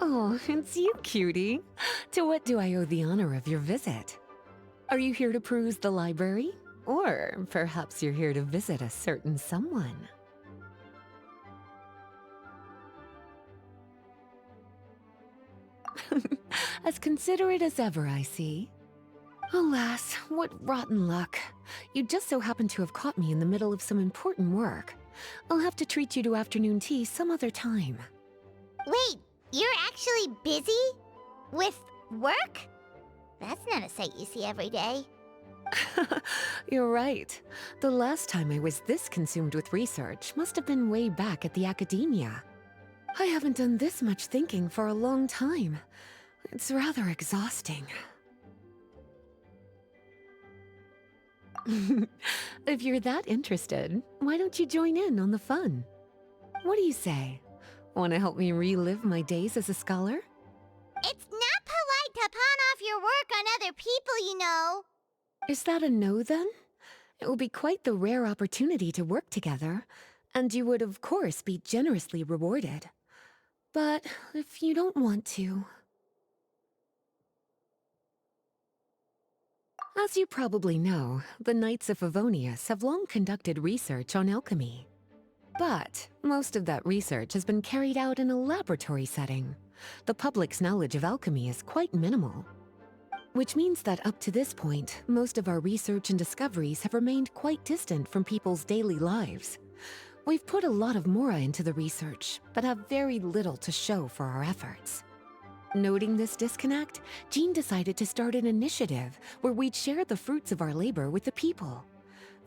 Oh, it's you, cutie. To what do I owe the honor of your visit? Are you here to peruse the library? Or perhaps you're here to visit a certain someone? As considerate as ever, I see. Alas, what rotten luck. You just so happen to have caught me in the middle of some important work. I'll have to treat you to afternoon tea some other time. Wait, you're actually busy? With work? That's not a sight you see every day. You're right. The last time I was this consumed with research must have been way back at the academia. I haven't done this much thinking for a long time. It's rather exhausting. If you're that interested, why don't you join in on the fun? What do you say? Want to help me relive my days as a scholar? It's not polite to pawn off your work on other people, you know. Is that a no, then? It will be quite the rare opportunity to work together, and you would, of course, be generously rewarded. But if you don't want to... As you probably know, the Knights of Favonius have long conducted research on alchemy. But most of that research has been carried out in a laboratory setting. The public's knowledge of alchemy is quite minimal. Which means that up to this point, most of our research and discoveries have remained quite distant from people's daily lives. We've put a lot of mora into the research, but have very little to show for our efforts. Noting this disconnect, Jean decided to start an initiative where we'd share the fruits of our labor with the people.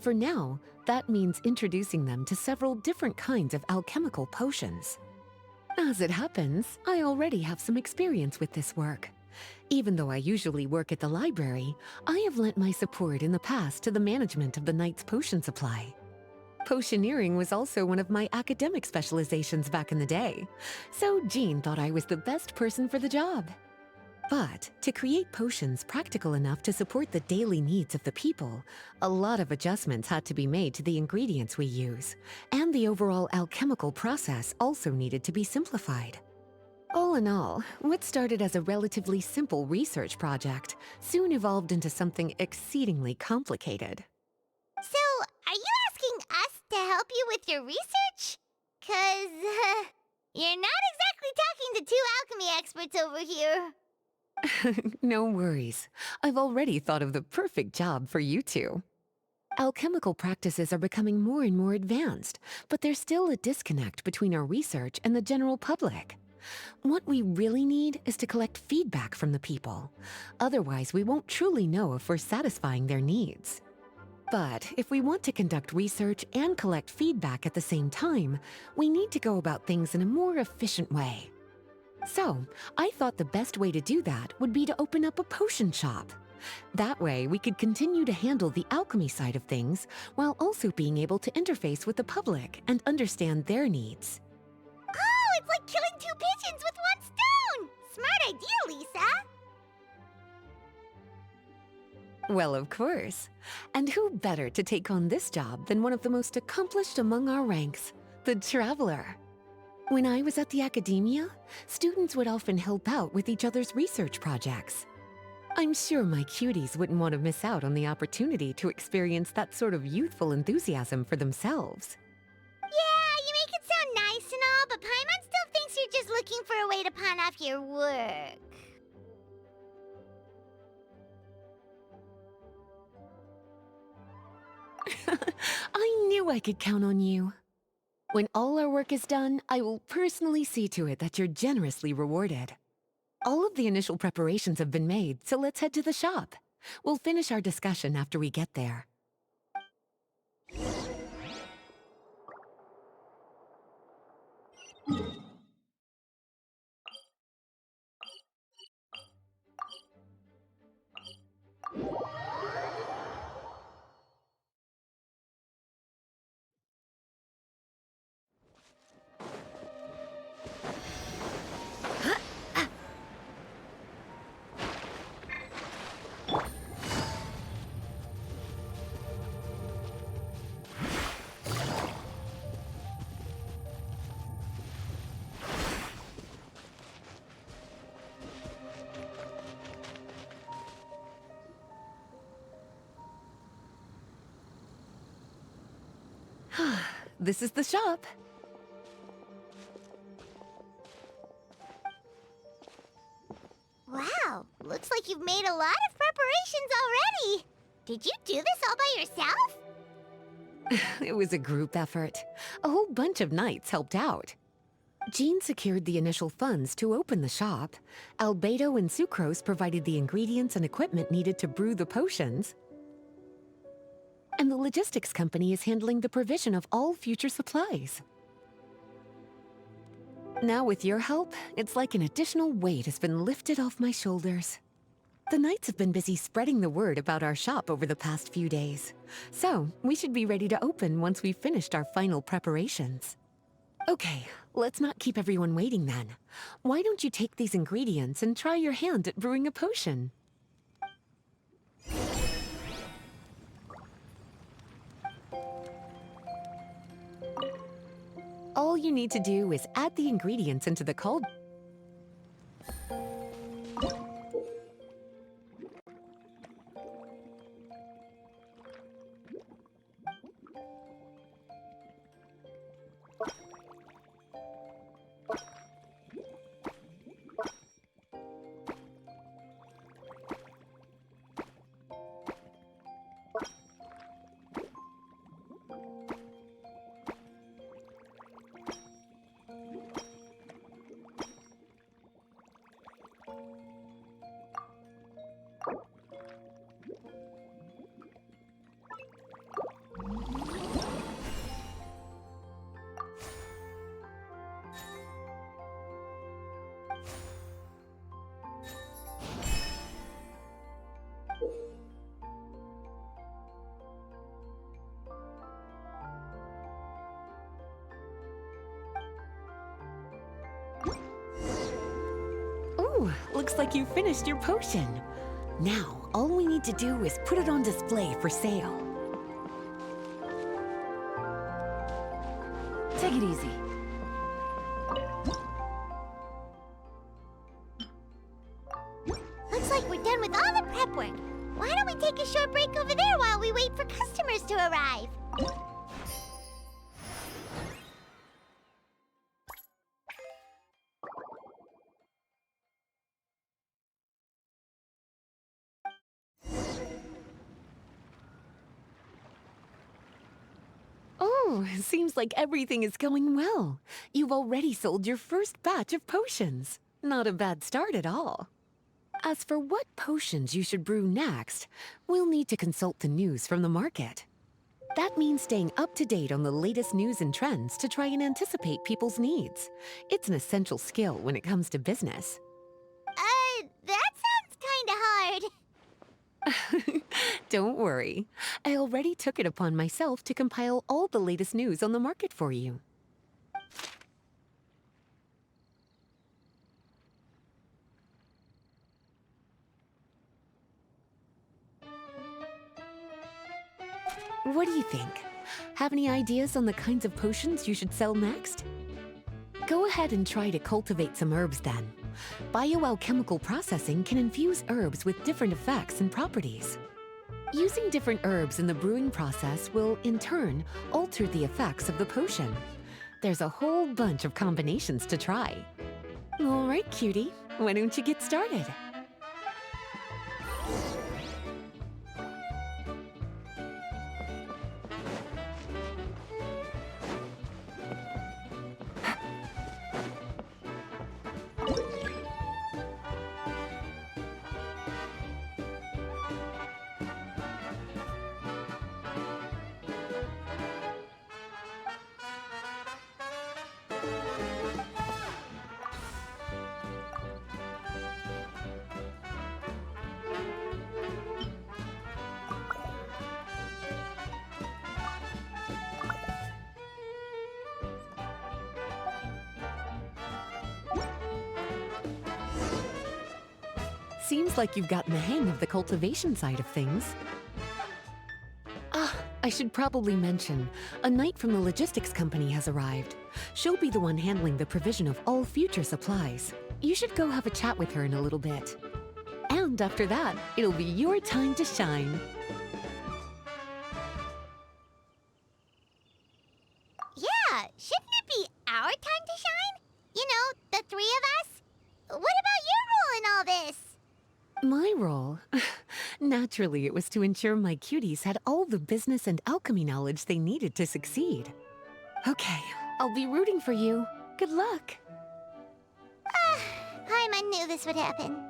For now, that means introducing them to several different kinds of alchemical potions. As it happens, I already have some experience with this work. Even though I usually work at the library, I have lent my support in the past to the management of the Knight's potion supply. Potioneering was also one of my academic specializations back in the day, so Jean thought I was the best person for the job. But to create potions practical enough to support the daily needs of the people, a lot of adjustments had to be made to the ingredients we use, and the overall alchemical process also needed to be simplified. All in all, what started as a relatively simple research project soon evolved into something exceedingly complicated. So, are you asking us to help you with your research? 'Cause, you're not exactly talking to two alchemy experts over here. No worries. I've already thought of the perfect job for you two. Alchemical practices are becoming more and more advanced, but there's still a disconnect between our research and the general public. What we really need is to collect feedback from the people. Otherwise, we won't truly know if we're satisfying their needs. But if we want to conduct research and collect feedback at the same time, we need to go about things in a more efficient way. So, I thought the best way to do that would be to open up a potion shop. That way, we could continue to handle the alchemy side of things while also being able to interface with the public and understand their needs. Oh, it's like killing two pigeons with one stone! Smart idea, Lisa! Well, of course. And who better to take on this job than one of the most accomplished among our ranks, the Traveler? When I was at the academia, students would often help out with each other's research projects. I'm sure my cuties wouldn't want to miss out on the opportunity to experience that sort of youthful enthusiasm for themselves. Yeah, you make it sound nice and all, but Paimon still thinks you're just looking for a way to pawn off your work. I knew I could count on you. When all our work is done, I will personally see to it that you're generously rewarded. All of the initial preparations have been made, so let's head to the shop. We'll finish our discussion after we get there. This is the shop. Wow, looks like you've made a lot of preparations already. Did you do this all by yourself? It was a group effort. A whole bunch of knights helped out. Jean secured the initial funds to open the shop. Albedo and Sucrose provided the ingredients and equipment needed to brew the potions. And the logistics company is handling the provision of all future supplies. Now with your help, it's like an additional weight has been lifted off my shoulders. The knights have been busy spreading the word about our shop over the past few days. So, we should be ready to open once we've finished our final preparations. Okay, let's not keep everyone waiting then. Why don't you take these ingredients and try your hand at brewing a potion? All you need to do is add the ingredients into the cauldron. Ooh, looks like you finished your potion. Now, all we need to do is put it on display for sale. Take it easy. Looks like we're done with all the prep work. Why don't we take a short break over there while we wait for customers to arrive? Oh, seems like everything is going well. You've already sold your first batch of potions. Not a bad start at all. As for what potions you should brew next, we'll need to consult the news from the market. That means staying up to date on the latest news and trends to try and anticipate people's needs. It's an essential skill when it comes to business. That sounds kinda hard. Don't worry. I already took it upon myself to compile all the latest news on the market for you. What do you think? Have any ideas on the kinds of potions you should sell next? Go ahead and try to cultivate some herbs then. Bioalchemical processing can infuse herbs with different effects and properties. Using different herbs in the brewing process will, in turn, alter the effects of the potion. There's a whole bunch of combinations to try. All right, cutie, why don't you get started? Seems like you've gotten the hang of the cultivation side of things. Ah, I should probably mention, a knight from the logistics company has arrived. She'll be the one handling the provision of all future supplies. You should go have a chat with her in a little bit. And after that, it'll be your time to shine. Yeah, shouldn't it be our time to shine? You know, the three of us? What about your role in all this? My role? Naturally, it was to ensure my cuties had all the business and alchemy knowledge they needed to succeed. Okay, I'll be rooting for you. Good luck. Paimon knew this would happen.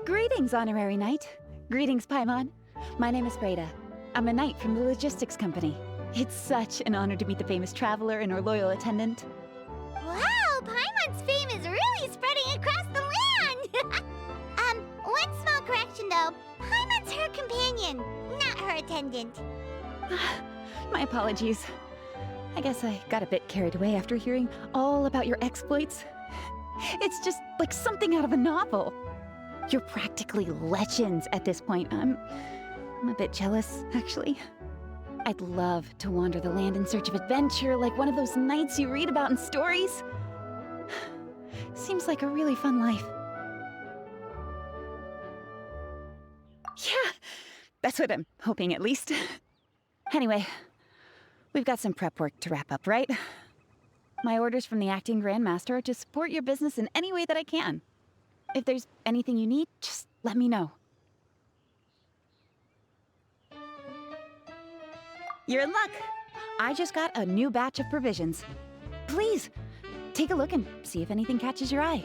Greetings, Honorary Knight. Greetings, Paimon. My name is Breda. I'm a knight from the logistics company. It's such an honor to meet the famous traveler and her loyal attendant. Wow, Paimon's fame is really spreading across the land! One small correction though. Paimon's her companion, not her attendant. My apologies. I guess I got a bit carried away after hearing all about your exploits. It's just like something out of a novel. You're practically legends at this point. I'm a bit jealous, actually. I'd love to wander the land in search of adventure like one of those knights you read about in stories. Seems like a really fun life. Yeah, that's what I'm hoping at least. Anyway, we've got some prep work to wrap up, right? My orders from the acting Grand Master are to support your business in any way that I can. If there's anything you need, just let me know. You're in luck. I just got a new batch of provisions. Please, take a look and see if anything catches your eye.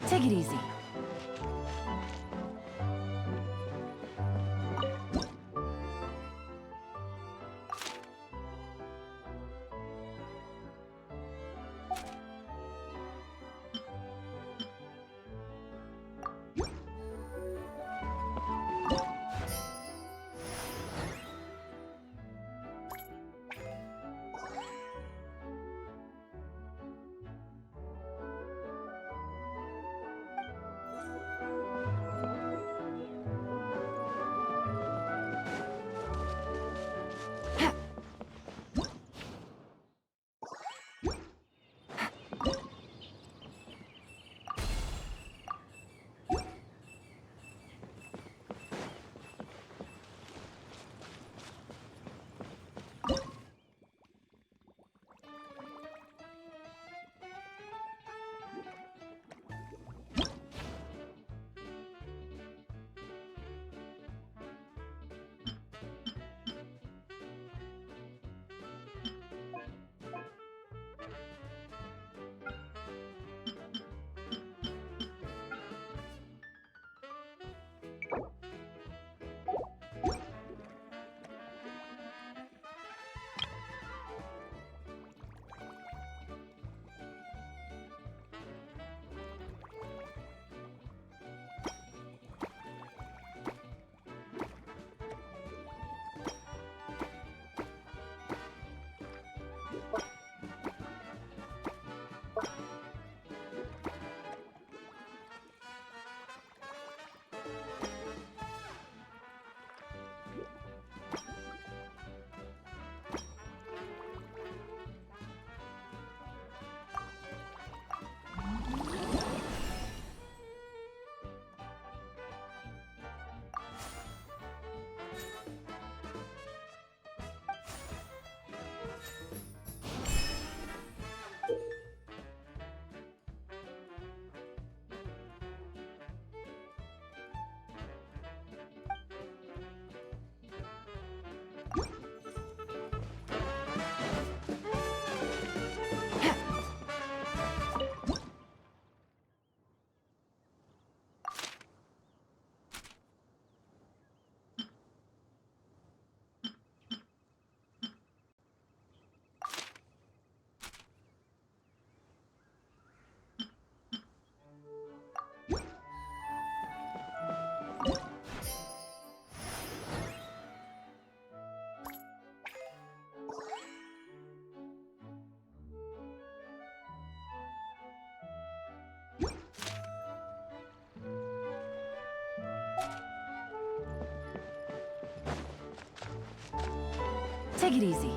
Take it easy. Take it easy.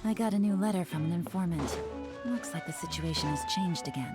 I got a new letter from an informant. Looks like the situation has changed again.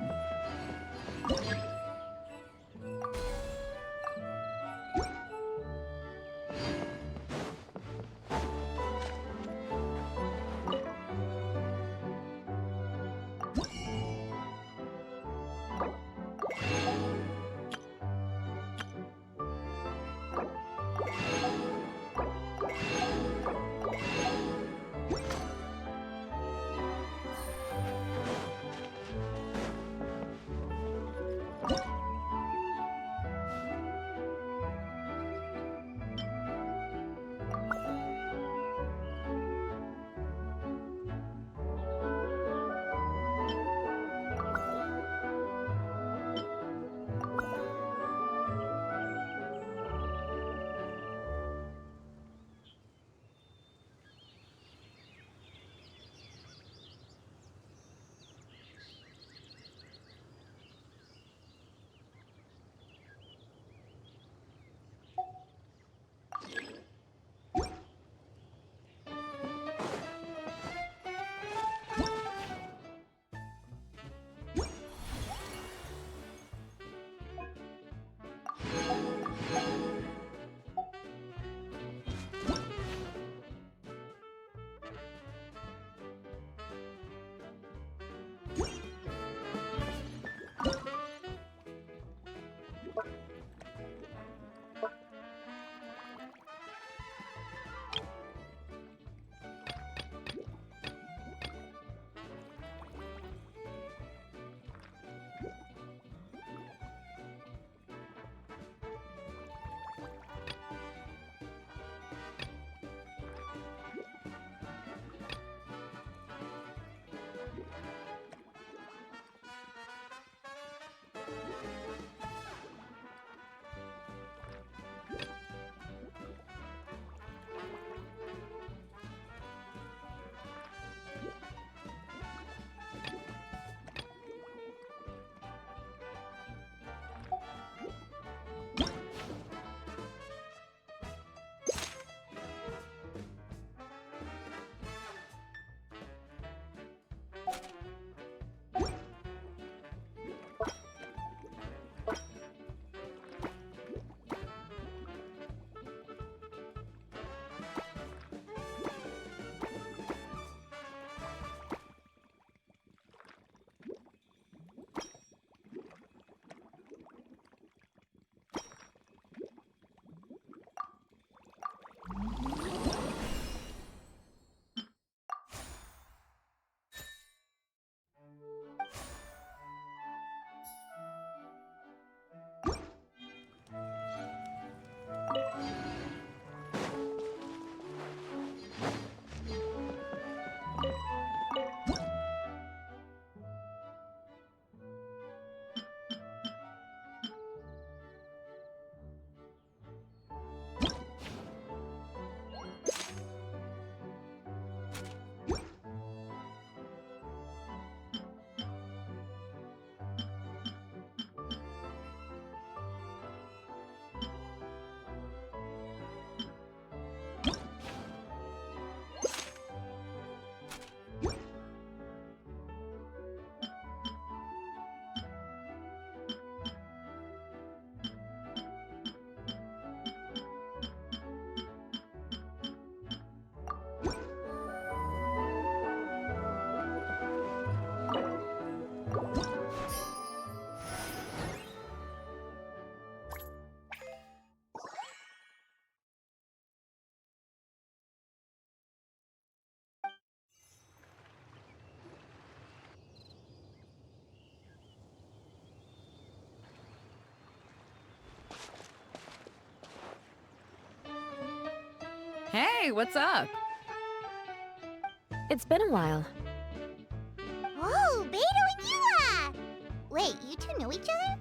Hey, what's up? It's been a while. Oh, Beto and Eula! Wait, you two know each other?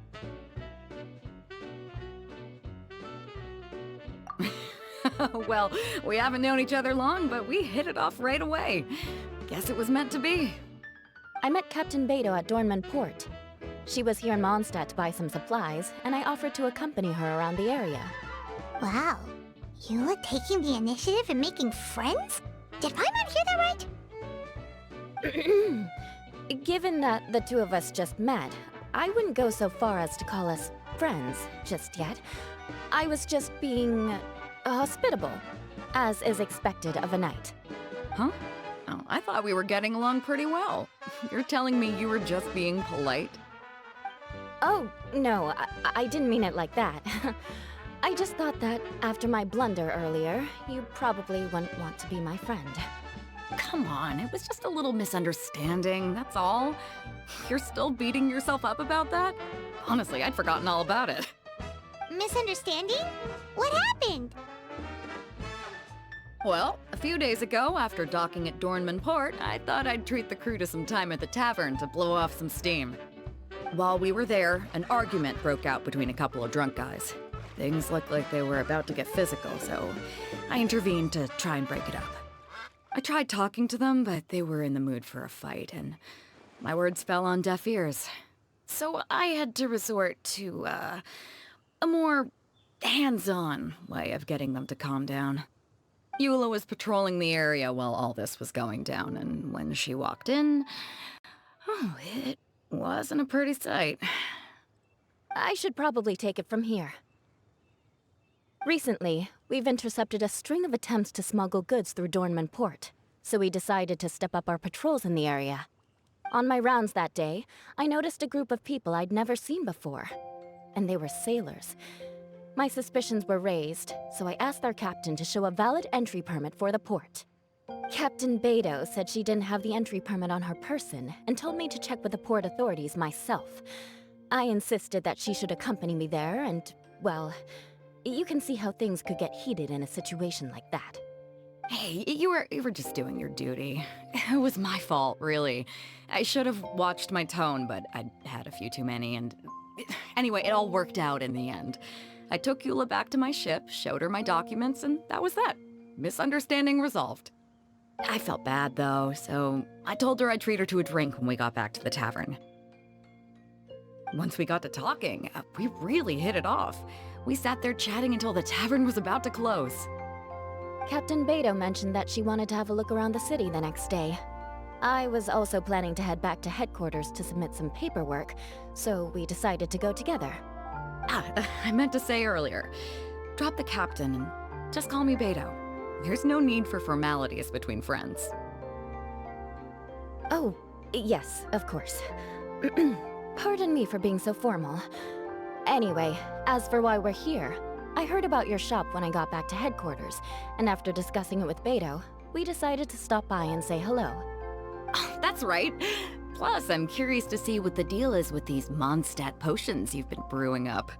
Well, we haven't known each other long, but we hit it off right away. Guess it was meant to be. I met Captain Beto at Dornman Port. She was here in Mondstadt to buy some supplies, and I offered to accompany her around the area. Wow. Eula taking the initiative and making friends? Did Paimon hear that right? Given that the two of us just met, I wouldn't go so far as to call us friends just yet. I was just being hospitable, as is expected of a knight. Huh? Oh, I thought we were getting along pretty well. You're telling me you were just being polite? Oh, no, I didn't mean it like that. I just thought that after my blunder earlier, you probably wouldn't want to be my friend. Come on, it was just a little misunderstanding, that's all. You're still beating yourself up about that? Honestly, I'd forgotten all about it. Misunderstanding? What happened? Well, a few days ago, after docking at Dornman Port, I thought I'd treat the crew to some time at the tavern to blow off some steam. While we were there, an argument broke out between a couple of drunk guys. Things looked like they were about to get physical, so I intervened to try and break it up. I tried talking to them, but they were in the mood for a fight, and my words fell on deaf ears. So I had to resort to, a more hands-on way of getting them to calm down. Eula was patrolling the area while all this was going down, and when she walked in, oh, it wasn't a pretty sight. I should probably take it from here. Recently, we've intercepted a string of attempts to smuggle goods through Dornman Port, so we decided to step up our patrols in the area. On my rounds that day, I noticed a group of people I'd never seen before, and they were sailors. My suspicions were raised, so I asked their captain to show a valid entry permit for the port. Captain Beto said she didn't have the entry permit on her person and told me to check with the port authorities myself. I insisted that she should accompany me there and, well, you can see how things could get heated in a situation like that. Hey, you were just doing your duty. It was my fault, really. I should have watched my tone, but I'd had a few too many, and anyway, it all worked out in the end. I took Eula back to my ship, showed her my documents, and that was that. Misunderstanding resolved. I felt bad, though, so I told her I'd treat her to a drink when we got back to the tavern. Once we got to talking, we really hit it off. We sat there chatting until the tavern was about to close. Captain Beto mentioned that she wanted to have a look around the city the next day. I was also planning to head back to headquarters to submit some paperwork, so we decided to go together. I meant to say earlier, drop the captain and just call me Beto. There's no need for formalities between friends. Oh, yes, of course. Pardon me for being so formal. Anyway, as for why we're here, I heard about your shop when I got back to headquarters, and after discussing it with Beto, we decided to stop by and say hello. Oh, that's right. Plus, I'm curious to see what the deal is with these Mondstadt potions you've been brewing up.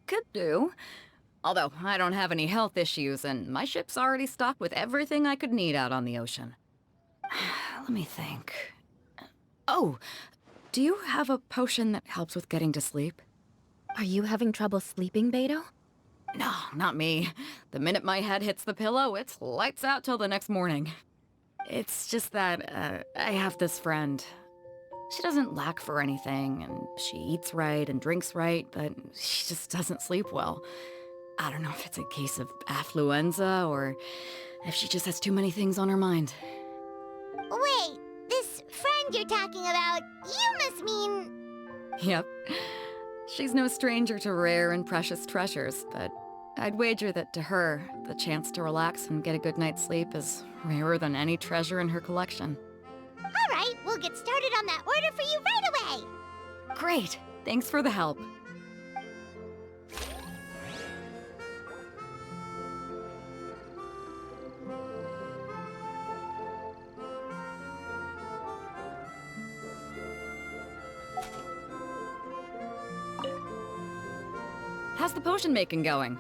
Could do. Although, I don't have any health issues, and my ship's already stocked with everything I could need out on the ocean. Let me think. Oh, do you have a potion that helps with getting to sleep? Are you having trouble sleeping, Beto? No, not me. The minute my head hits the pillow, it's lights out till the next morning. It's just that, I have this friend. She doesn't lack for anything, and she eats right and drinks right, but she just doesn't sleep well. I don't know if it's a case of affluenza, or if she just has too many things on her mind. Wait, this friend you're talking about, you must mean... Yep. She's no stranger to rare and precious treasures, but I'd wager that to her, the chance to relax and get a good night's sleep is rarer than any treasure in her collection. All right, we'll get started on that order for you right away. Great! Thanks for the help. How's the potion making going?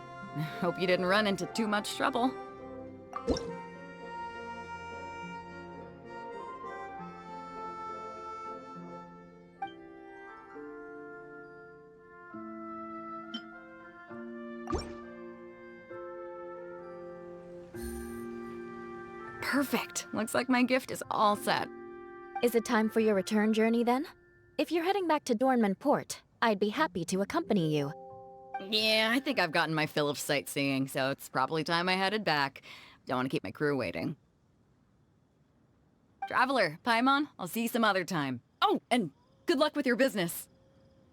Hope you didn't run into too much trouble. Perfect. Looks like my gift is all set. Is it time for your return journey then? If you're heading back to Dornman Port, I'd be happy to accompany you. Yeah, I think I've gotten my fill of sightseeing, so it's probably time I headed back. Don't want to keep my crew waiting. Traveler, Paimon, I'll see you some other time. Oh, and good luck with your business.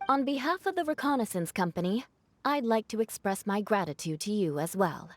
On behalf of the Reconnaissance Company, I'd like to express my gratitude to you as well.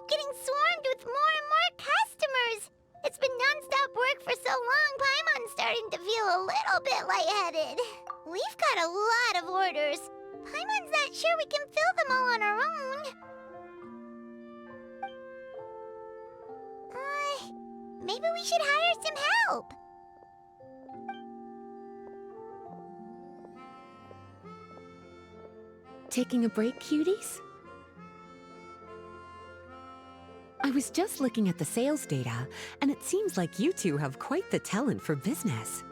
keep getting swarmed with more and more customers. It's been non-stop work for so long, Paimon's starting to feel a little bit lightheaded. We've got a lot of orders. Paimon's not sure we can fill them all on our own. Maybe we should hire some help. Taking a break, cuties? I was just looking at the sales data, and it seems like you two have quite the talent for business.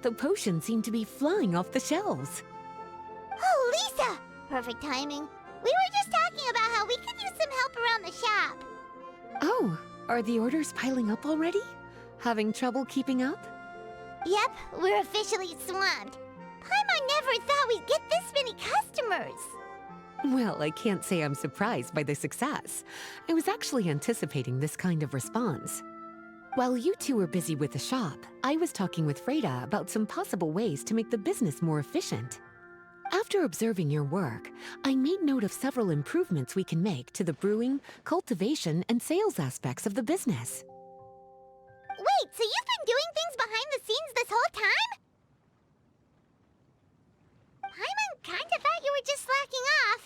The potions seem to be flying off the shelves. Oh, Lisa! Perfect timing. We were just talking about how we could use some help around the shop. Oh, are the orders piling up already? Having trouble keeping up? Yep, we're officially swamped. Paimon never thought we'd get this many customers. Well, I can't say I'm surprised by the success. I was actually anticipating this kind of response. While you two were busy with the shop, I was talking with Freda about some possible ways to make the business more efficient. After observing your work, I made note of several improvements we can make to the brewing, cultivation, and sales aspects of the business. Wait, so you've been doing things behind the scenes this whole time? Paimon kinda thought you were just slacking off.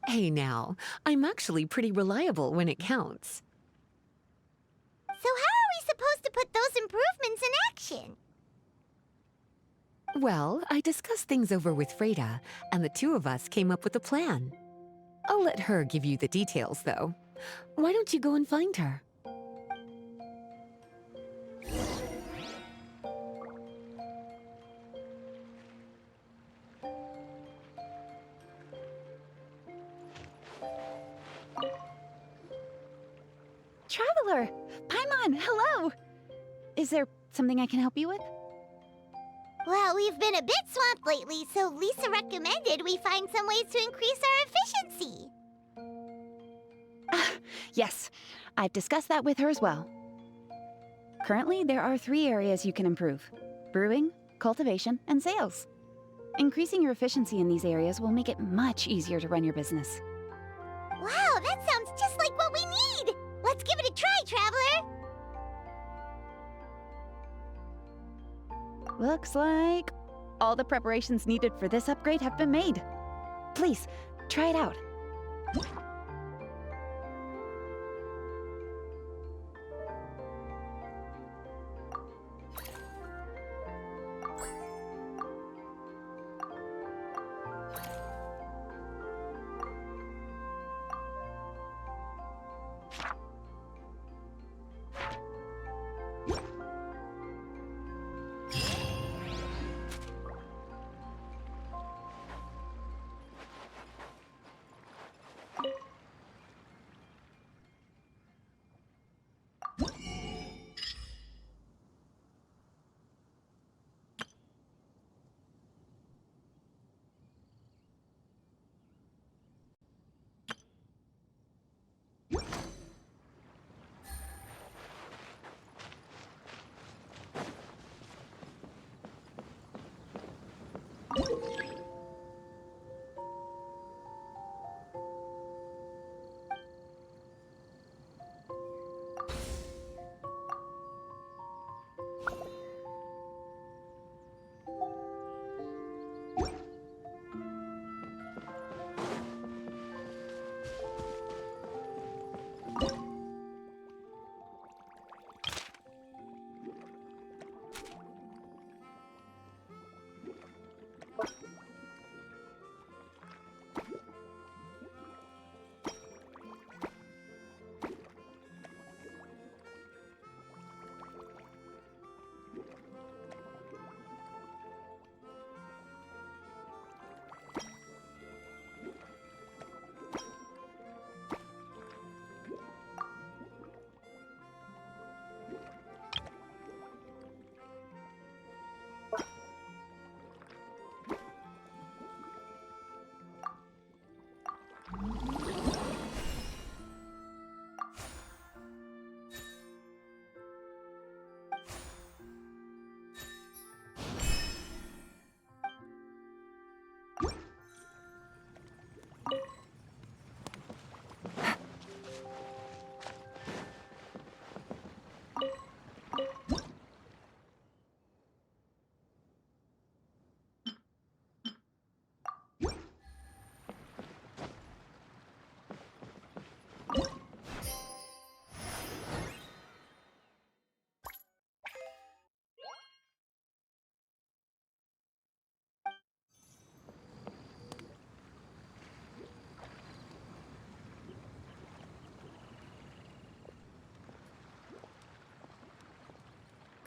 Hey now, I'm actually pretty reliable when it counts. So how are we supposed to put those improvements in action? Well, I discussed things over with Freda, and the two of us came up with a plan. I'll let her give you the details, though. Why don't you go and find her? Traveler! Paimon, hello! Is there something I can help you with? Well, we've been a bit swamped lately, so Lisa recommended we find some ways to increase our efficiency. Yes, I've discussed that with her as well. Currently, there are 3 areas you can improve: brewing, cultivation, and sales. Increasing your efficiency in these areas will make it much easier to run your business. Wow, that sounds just like what we need! Let's give it a try, Traveler! Looks like all the preparations needed for this upgrade have been made. Please, try it out.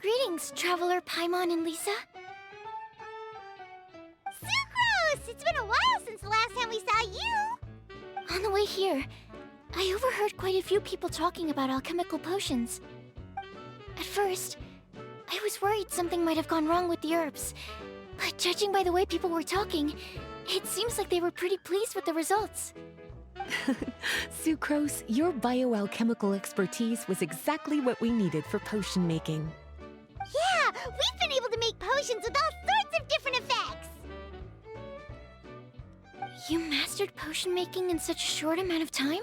Greetings, Traveler Paimon and Lisa. Sucrose! It's been a while since the last time we saw you! On the way here, I overheard quite a few people talking about alchemical potions. At first, I was worried something might have gone wrong with the herbs. But judging by the way people were talking, it seems like they were pretty pleased with the results. Sucrose, your bioalchemical expertise was exactly what we needed for potion making. Yeah, we've been able to make potions with all sorts of different effects! You mastered potion making in such a short amount of time?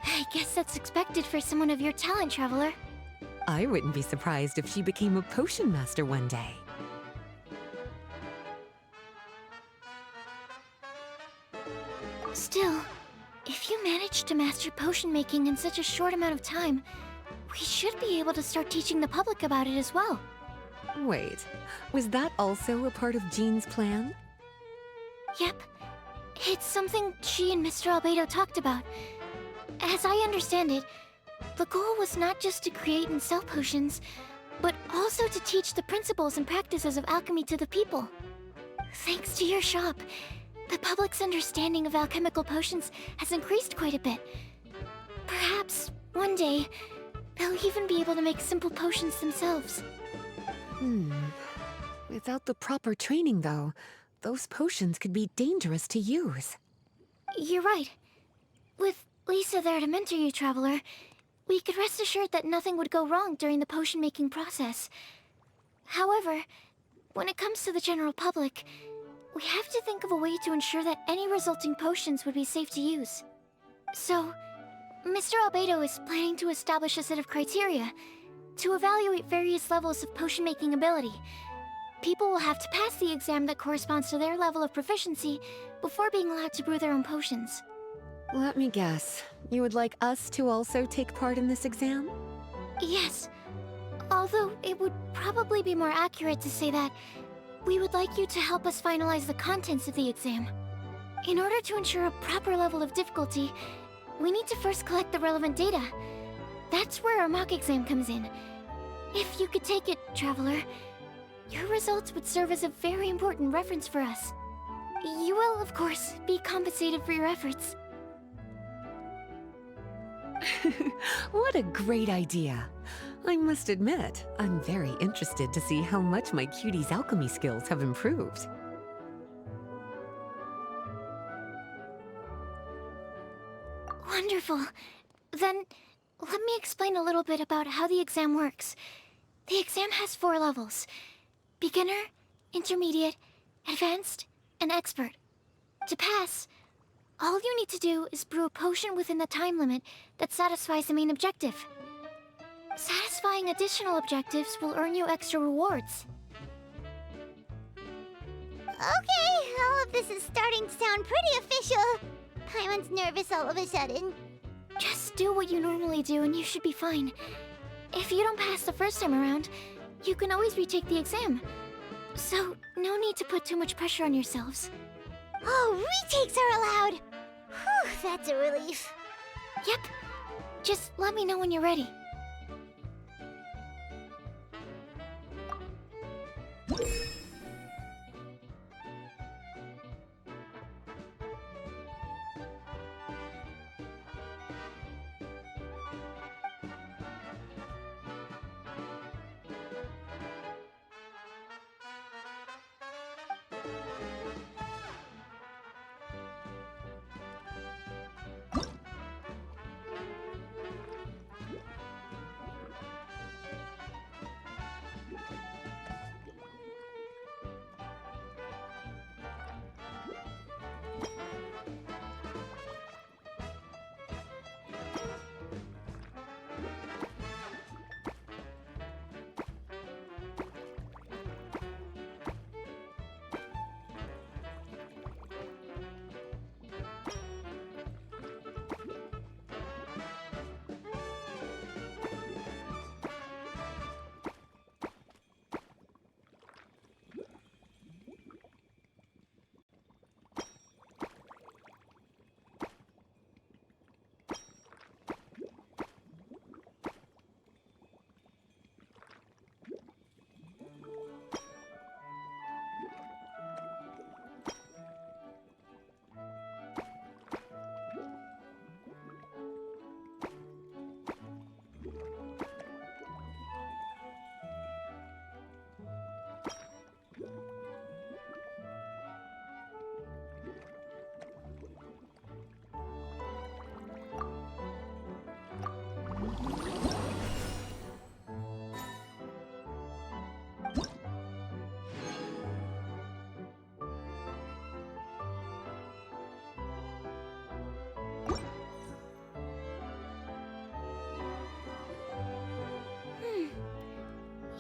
I guess that's expected for someone of your talent, Traveler. I wouldn't be surprised if she became a potion master one day. Still, if you managed to master potion making in such a short amount of time, we should be able to start teaching the public about it as well. Wait, was that also a part of Jean's plan? Yep. It's something she and Mr. Albedo talked about. As I understand it, the goal was not just to create and sell potions, but also to teach the principles and practices of alchemy to the people. Thanks to your shop, the public's understanding of alchemical potions has increased quite a bit. Perhaps, one day, they'll even be able to make simple potions themselves. Without the proper training, though, those potions could be dangerous to use. You're right. With Lisa there to mentor you, Traveler, we could rest assured that nothing would go wrong during the potion-making process. However, when it comes to the general public, we have to think of a way to ensure that any resulting potions would be safe to use. So, Mr. Albedo is planning to establish a set of criteria to evaluate various levels of potion-making ability. People will have to pass the exam that corresponds to their level of proficiency before being allowed to brew their own potions. Let me guess. You would like us to also take part in this exam? Yes. Although it would probably be more accurate to say that we would like you to help us finalize the contents of the exam. In order to ensure a proper level of difficulty, we need to first collect the relevant data. That's where our mock exam comes in. If you could take it, Traveler, your results would serve as a very important reference for us. You will, of course, be compensated for your efforts. What a great idea! I must admit, I'm very interested to see how much my cutie's alchemy skills have improved. Wonderful. Then, let me explain a little bit about how the exam works. The exam has 4 levels: beginner, intermediate, advanced, and expert. To pass, all you need to do is brew a potion within the time limit that satisfies the main objective. Satisfying additional objectives will earn you extra rewards. Okay, all of this is starting to sound pretty official. Paimon's nervous all of a sudden. Just do what you normally do and you should be fine. If you don't pass the first time around, you can always retake the exam. So, no need to put too much pressure on yourselves. Oh, retakes are allowed! Whew, that's a relief. Yep. Just let me know when you're ready.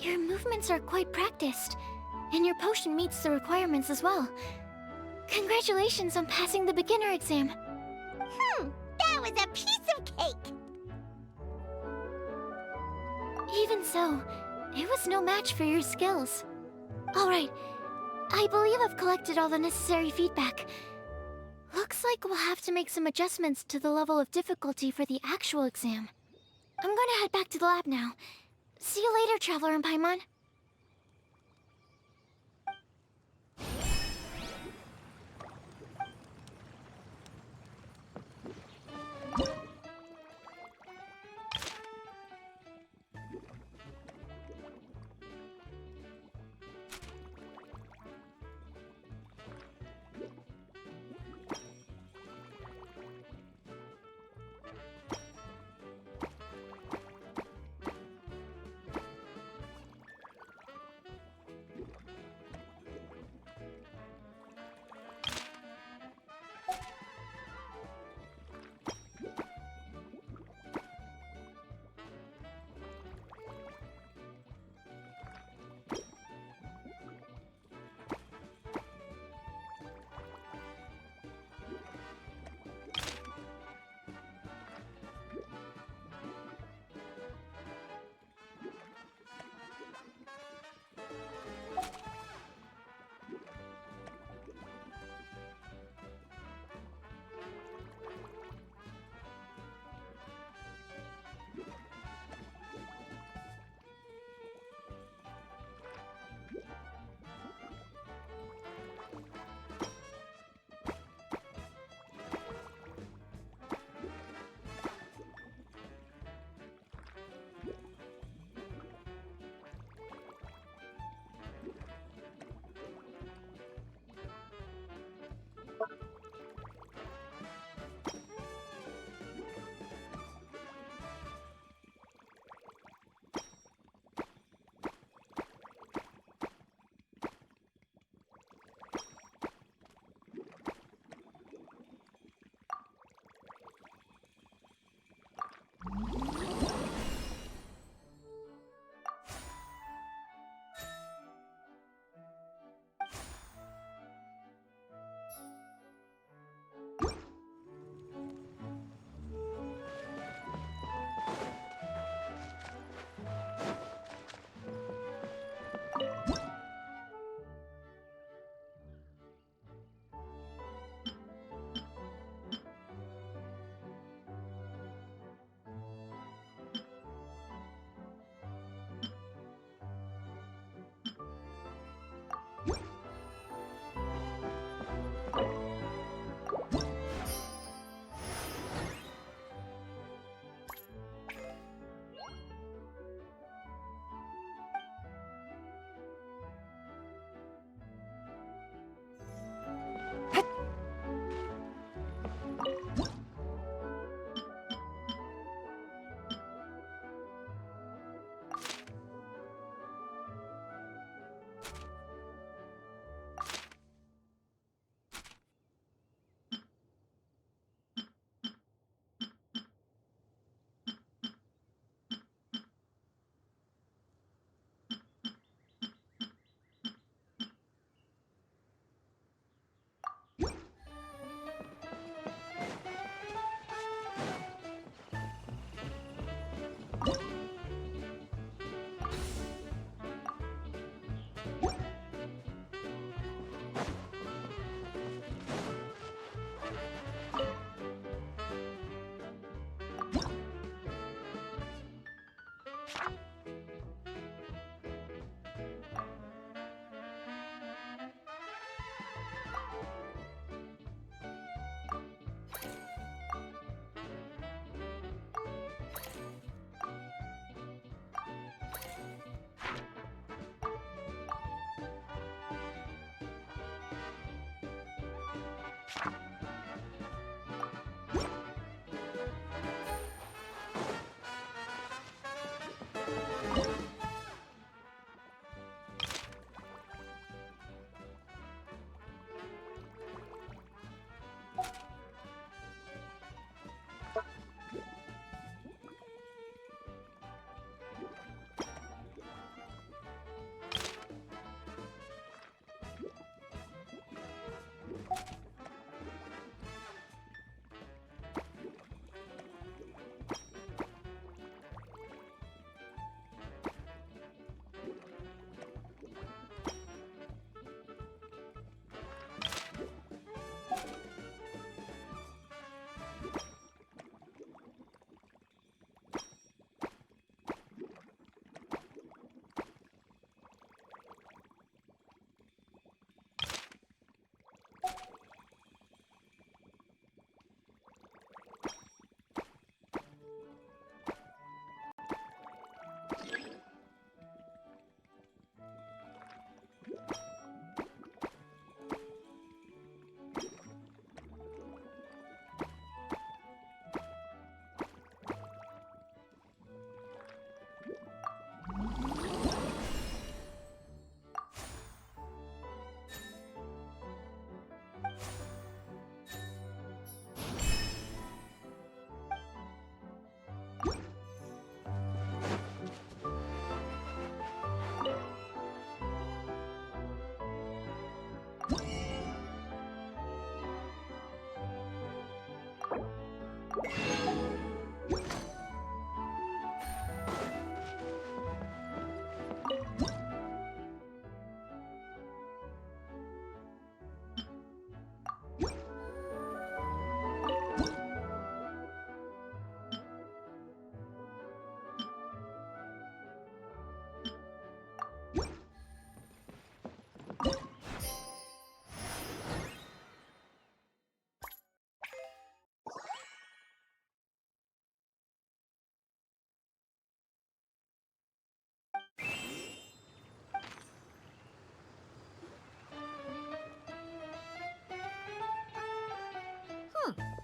Your movements are quite practiced, and your potion meets the requirements as well. Congratulations on passing the beginner exam. That was a piece of cake! Even so, it was no match for your skills. Alright, I believe I've collected all the necessary feedback. Looks like we'll have to make some adjustments to the level of difficulty for the actual exam. I'm gonna head back to the lab now. See you later, Traveler and Paimon.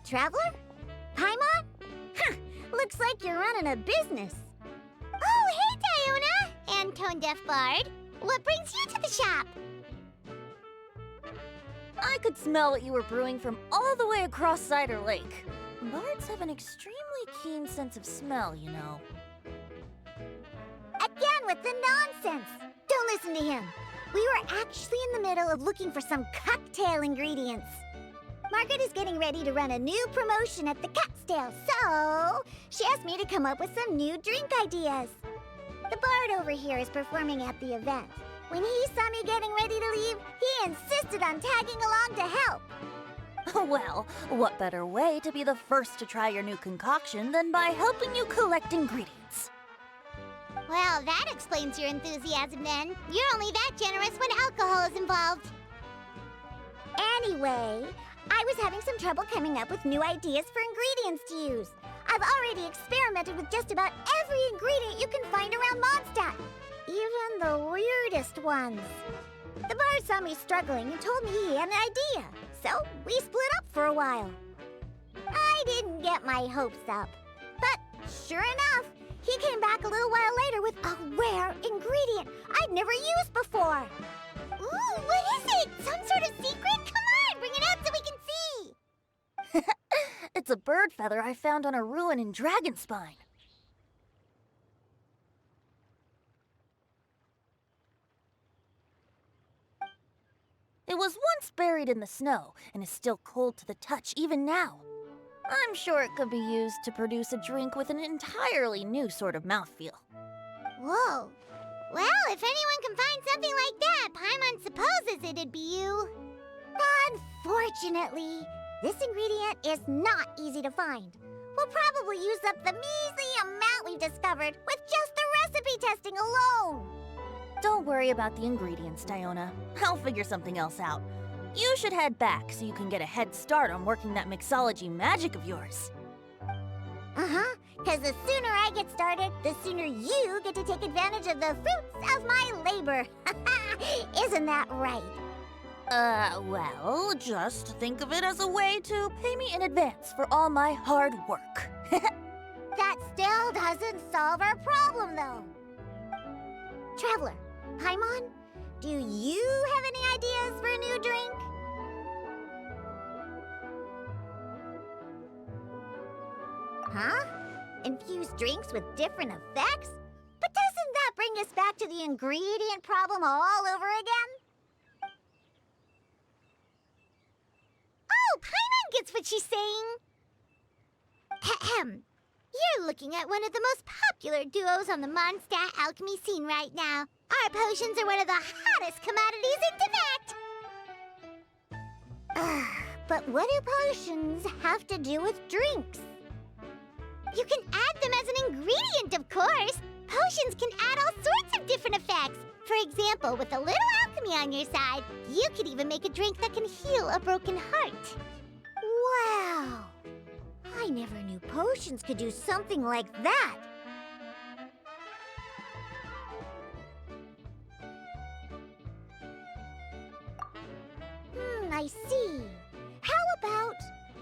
Traveler? Paimon? Huh, looks like you're running a business. Oh, hey, Diona! And Tone Deaf Bard. What brings you to the shop? I could smell what you were brewing from all the way across Cider Lake. Bards have an extremely keen sense of smell, you know. Again with the nonsense! Don't listen to him. We were actually in the middle of looking for some cocktail ingredients. Margaret is getting ready to run a new promotion at the Catstail, so she asked me to come up with some new drink ideas. The bard over here is performing at the event. When he saw me getting ready to leave, he insisted on tagging along to help. Well, what better way to be the first to try your new concoction than by helping you collect ingredients? Well, that explains your enthusiasm then. You're only that generous when alcohol is involved. Anyway, I was having some trouble coming up with new ideas for ingredients to use. I've already experimented with just about every ingredient you can find around Mondstadt, even the weirdest ones. The bard saw me struggling and told me he had an idea, so we split up for a while. I didn't get my hopes up, but sure enough, he came back a little while later with a rare ingredient I'd never used before. Ooh, what is it? Some sort of secret? Come on, bring it out so we can see. It's a bird feather I found on a ruin in Dragonspine. It was once buried in the snow and is still cold to the touch even now. I'm sure it could be used to produce a drink with an entirely new sort of mouthfeel. Whoa. Well, if anyone can find something like that, Paimon supposes it'd be you. Unfortunately, this ingredient is not easy to find. We'll probably use up the measly amount we've discovered with just the recipe testing alone. Don't worry about the ingredients, Diona. I'll figure something else out. You should head back so you can get a head start on working that mixology magic of yours. Uh-huh, because the sooner I get started, the sooner you get to take advantage of the fruits of my labor. Isn't that right? Well, just think of it as a way to pay me in advance for all my hard work. That still doesn't solve our problem, though. Traveler, Paimon, do you have any ideas for a new drink? Huh? Infused drinks with different effects? But doesn't that bring us back to the ingredient problem all over again? Oh, Paimon gets what she's saying. Ahem. You're looking at one of the most popular duos on the Mondstadt alchemy scene right now. Our potions are one of the hottest commodities in Tibet. But what do potions have to do with drinks? You can add them as an ingredient, of course. Potions can add all sorts of different effects. For example, with a little alchemy on your side, you could even make a drink that can heal a broken heart. Wow! I never knew potions could do something like that. I see. How about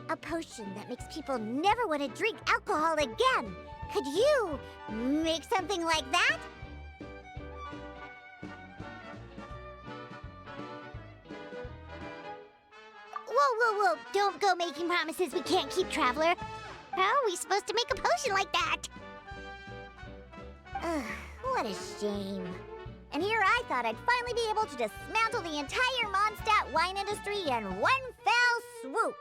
a potion that makes people never want to drink alcohol again? Could you make something like that? Whoa. Don't go making promises we can't keep, Traveler. How are we supposed to make a potion like that? What a shame. And here I thought I'd finally be able to dismantle the entire Mondstadt wine industry in one fell swoop.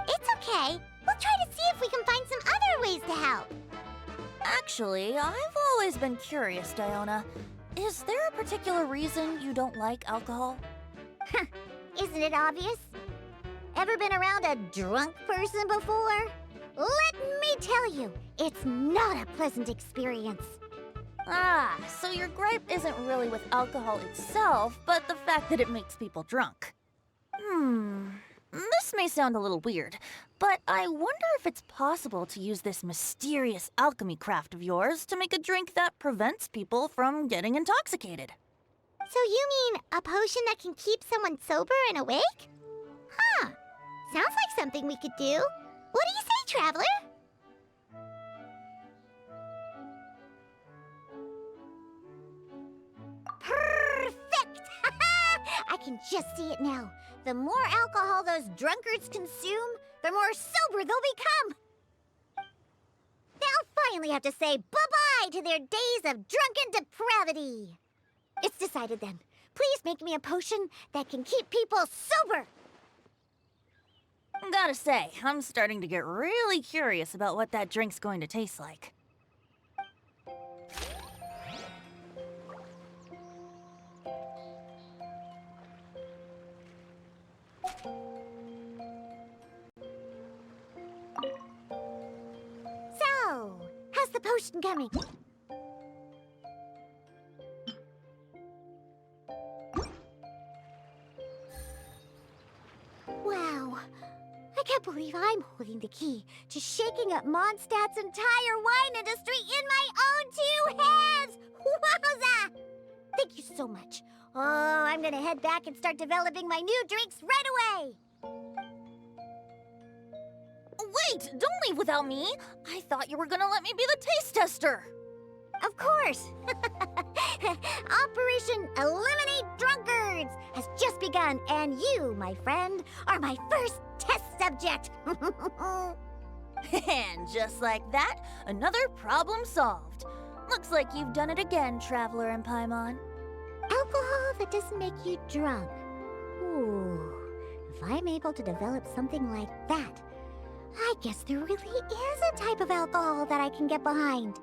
It's okay. We'll try to see if we can find some other ways to help. Actually, I've always been curious, Diona. Is there a particular reason you don't like alcohol? Isn't it obvious? Ever been around a drunk person before? Let me tell you, it's not a pleasant experience. Ah, so your gripe isn't really with alcohol itself, but the fact that it makes people drunk. This may sound a little weird, but I wonder if it's possible to use this mysterious alchemy craft of yours to make a drink that prevents people from getting intoxicated. So you mean a potion that can keep someone sober and awake? Huh. Sounds like something we could do. What do you say, Traveler? Perfect! I can just see it now. The more alcohol those drunkards consume, the more sober they'll become. They'll finally have to say bye-bye to their days of drunken depravity. It's decided then. Please make me a potion that can keep people sober. Gotta say, I'm starting to get really curious about what that drink's going to taste like. So, how's the potion coming? Wow. I can't believe I'm holding the key to shaking up Mondstadt's entire wine industry in my own 2 hands! Wowza! Thank you so much. Oh, I'm gonna head back and start developing my new drinks right away! Wait, don't leave without me! I thought you were gonna let me be the taste tester! Of course! Operation Eliminate Drunkards has just begun, and you, my friend, are my first test subject! And just like that, another problem solved. Looks like you've done it again, Traveler and Paimon. Alcohol that doesn't make you drunk. Ooh, if I'm able to develop something like that, I guess there really is a type of alcohol that I can get behind.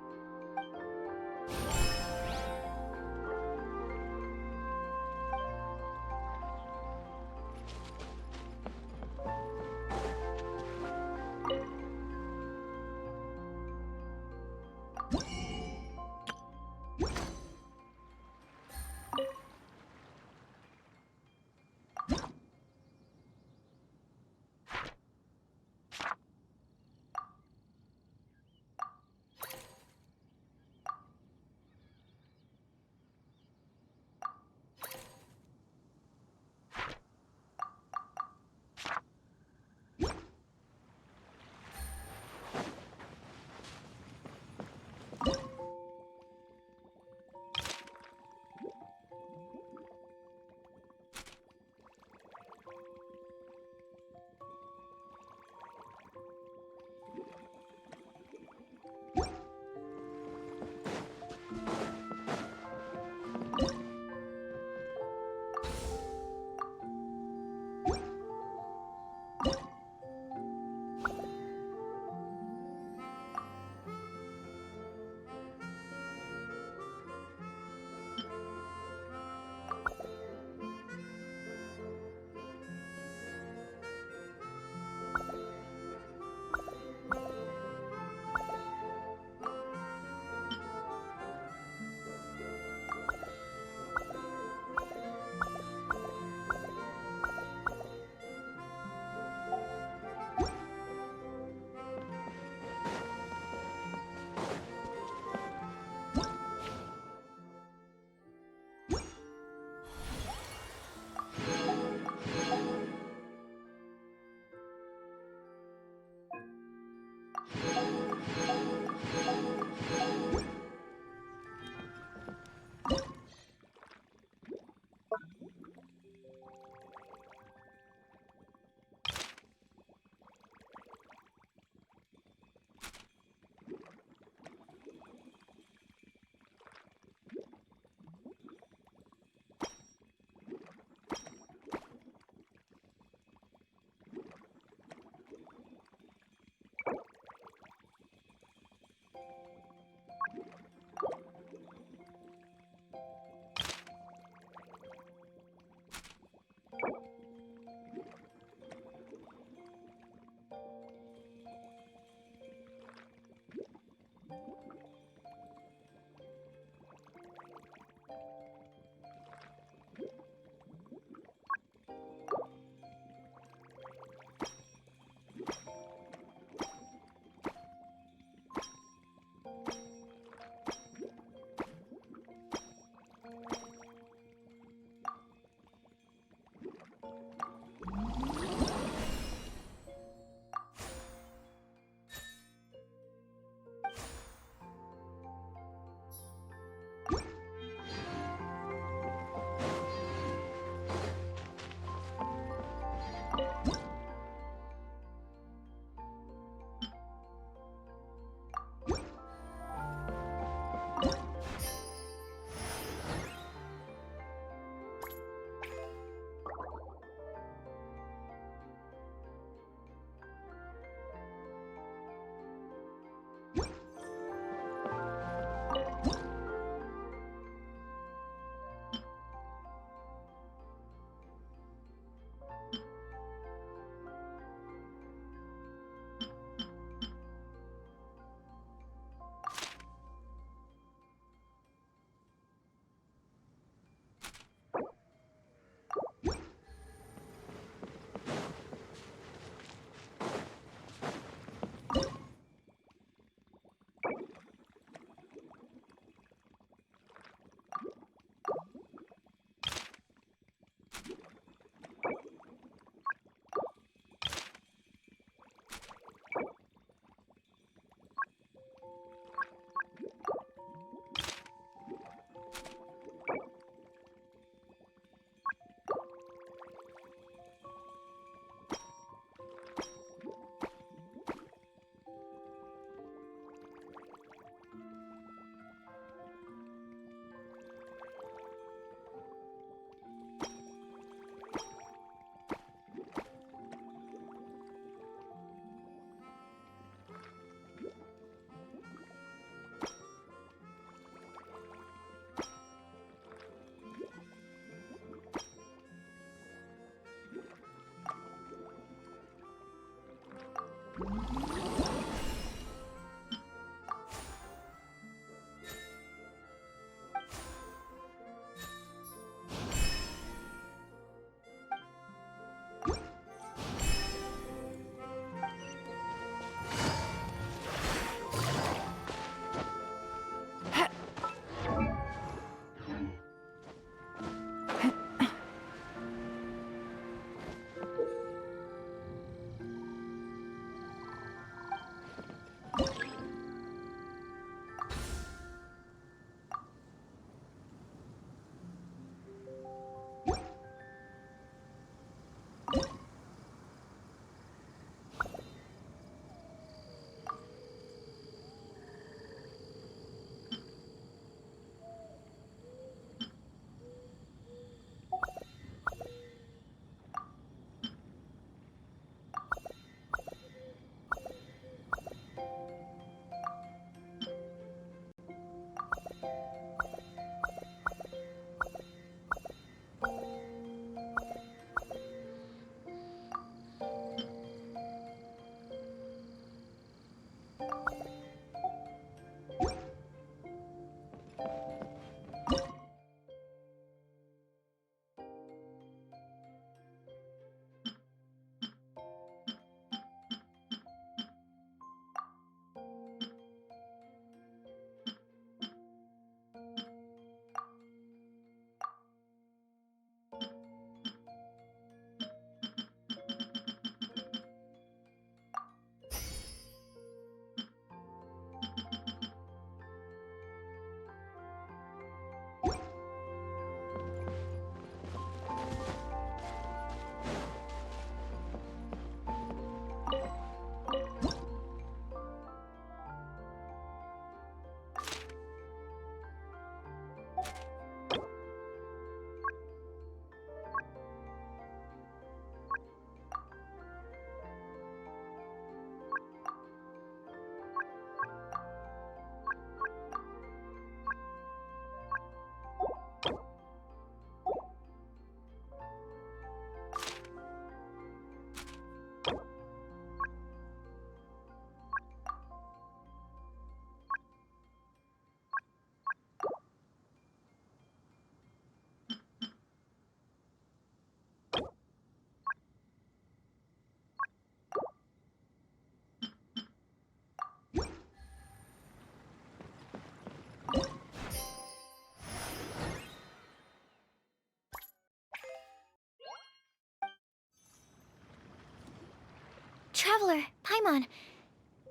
Traveler, Paimon,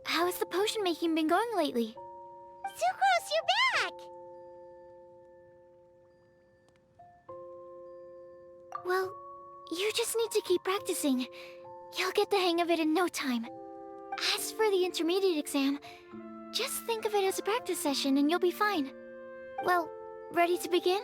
how has the potion making been going lately? Sucrose, you're back! Well, you just need to keep practicing. You'll get the hang of it in no time. As for the intermediate exam, just think of it as a practice session and you'll be fine. Well, ready to begin?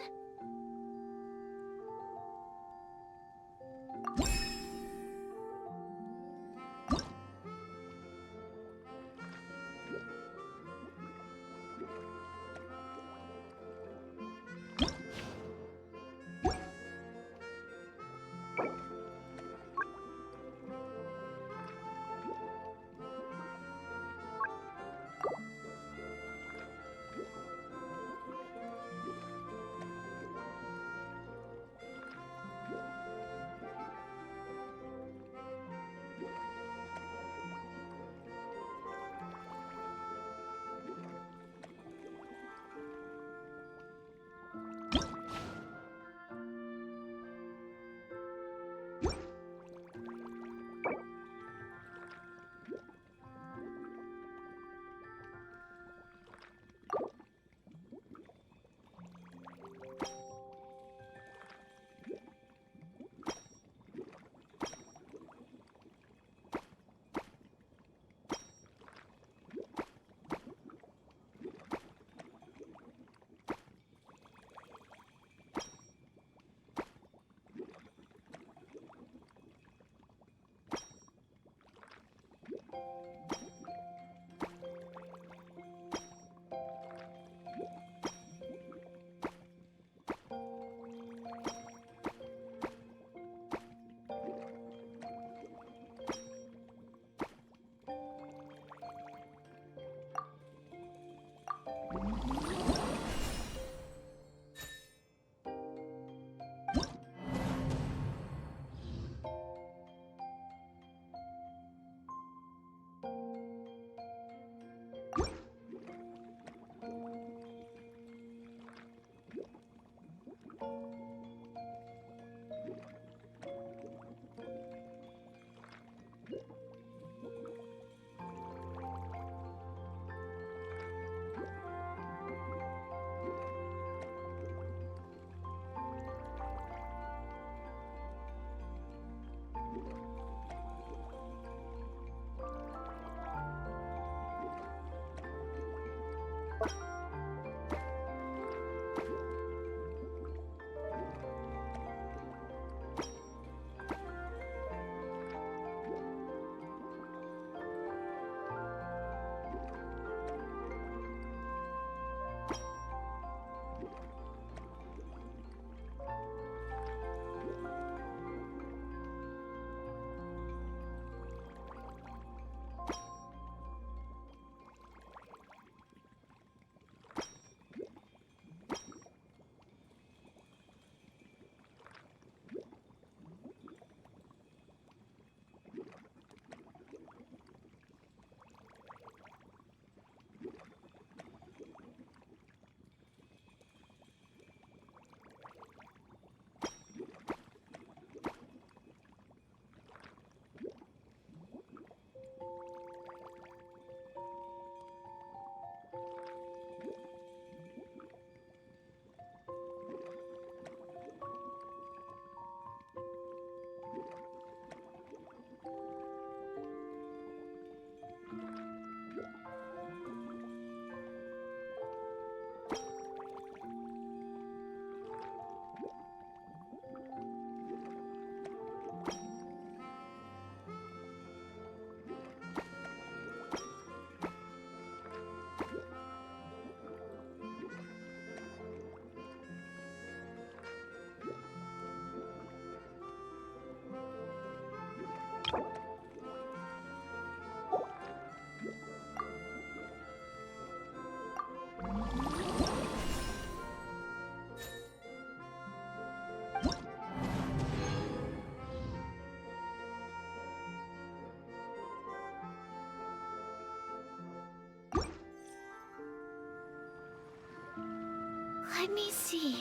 Let me see.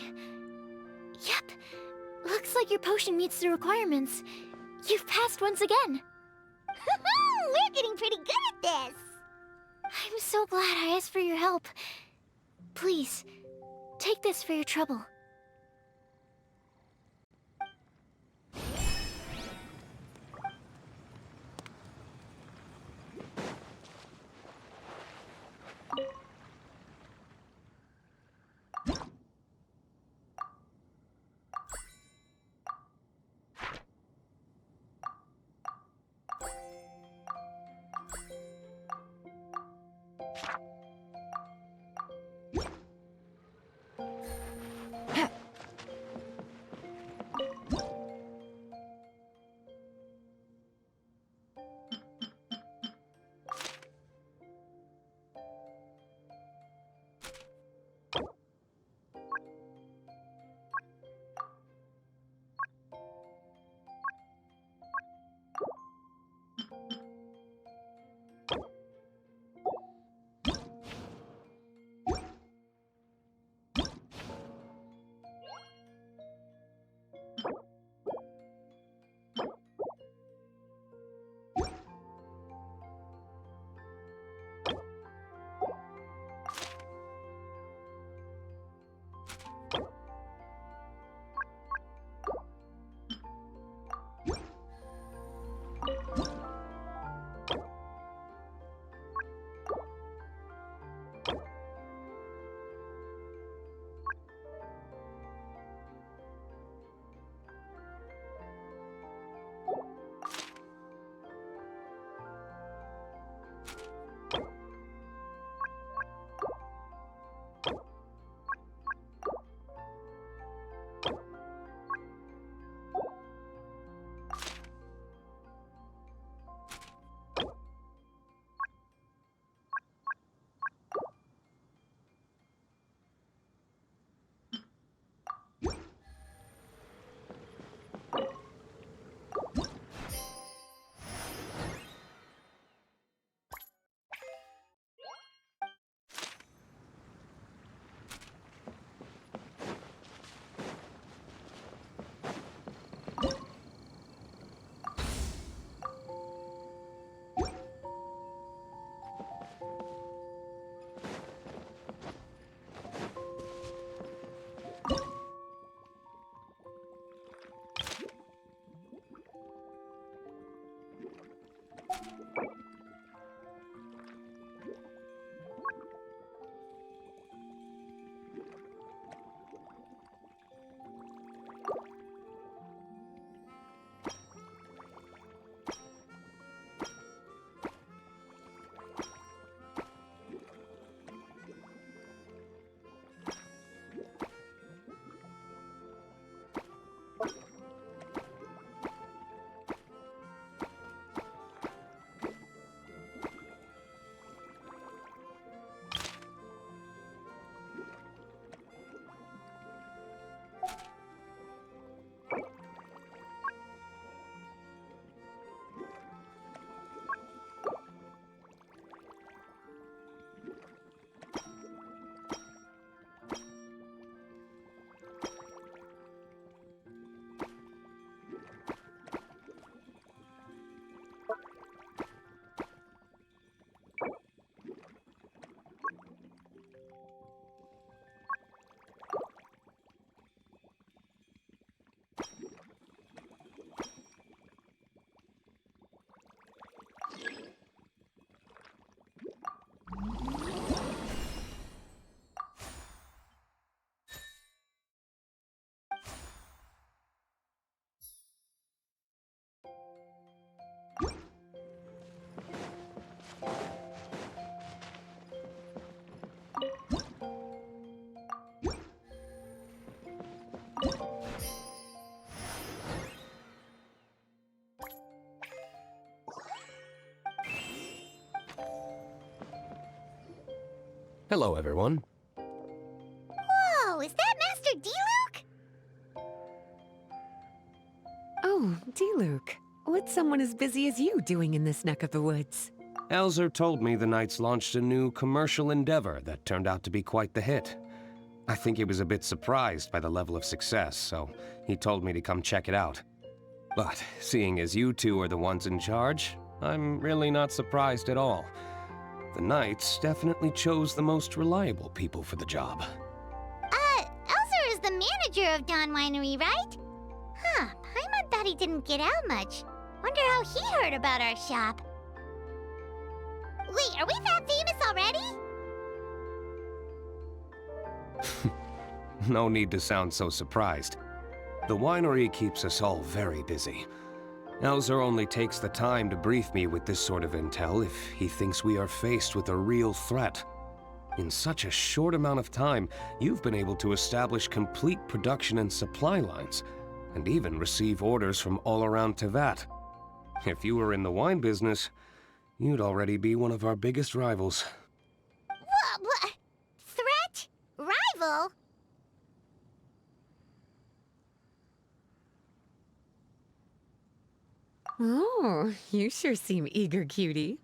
Yep. Looks like your potion meets the requirements. You've passed once again. we're getting pretty good at this. I'm so glad I asked for your help. Please, take this for your trouble. Hello, everyone. Whoa, is that Master D-Luke? Oh, D-Luke. What's someone as busy as you doing in this neck of the woods? Elzer told me the Knights launched a new commercial endeavor that turned out to be quite the hit. I think he was a bit surprised by the level of success, so he told me to come check it out. But seeing as you two are the ones in charge, I'm really not surprised at all. The Knights definitely chose the most reliable people for the job. Elzer is the manager of Dawn Winery, right? Huh, Paimon thought he didn't get out much. Wonder how he heard about our shop. Wait, are we that famous already? No need to sound so surprised. The winery keeps us all very busy. Elzer only takes the time to brief me with this sort of intel if he thinks we are faced with a real threat. In such a short amount of time, you've been able to establish complete production and supply lines, and even receive orders from all around Tevat. If you were in the wine business, you'd already be one of our biggest rivals. What? Threat? Rival? Oh, you sure seem eager, cutie.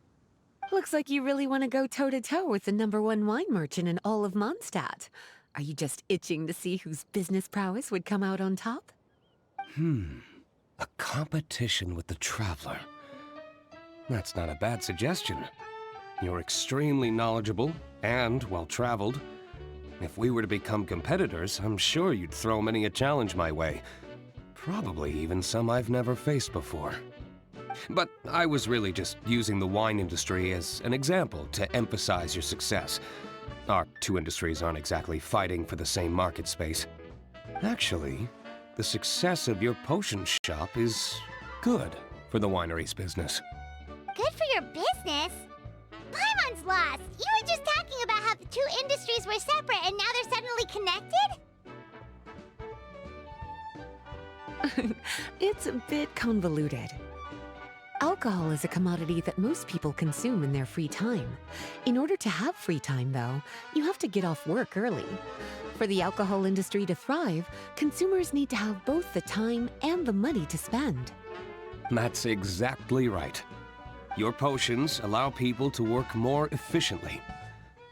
Looks like you really want to go toe-to-toe with the #1 wine merchant in all of Mondstadt. Are you just itching to see whose business prowess would come out on top? A competition with the Traveler. That's not a bad suggestion. You're extremely knowledgeable and well-traveled. If we were to become competitors, I'm sure you'd throw many a challenge my way. Probably even some I've never faced before. But I was really just using the wine industry as an example to emphasize your success. Our two industries aren't exactly fighting for the same market space. Actually, the success of your potion shop is good for the winery's business. Good for your business? Paimon's lost! You were just talking about how the two industries were separate and now they're suddenly connected? It's a bit convoluted. Alcohol is a commodity that most people consume in their free time. In order to have free time, though, you have to get off work early. For the alcohol industry to thrive, consumers need to have both the time and the money to spend. That's exactly right. Your potions allow people to work more efficiently.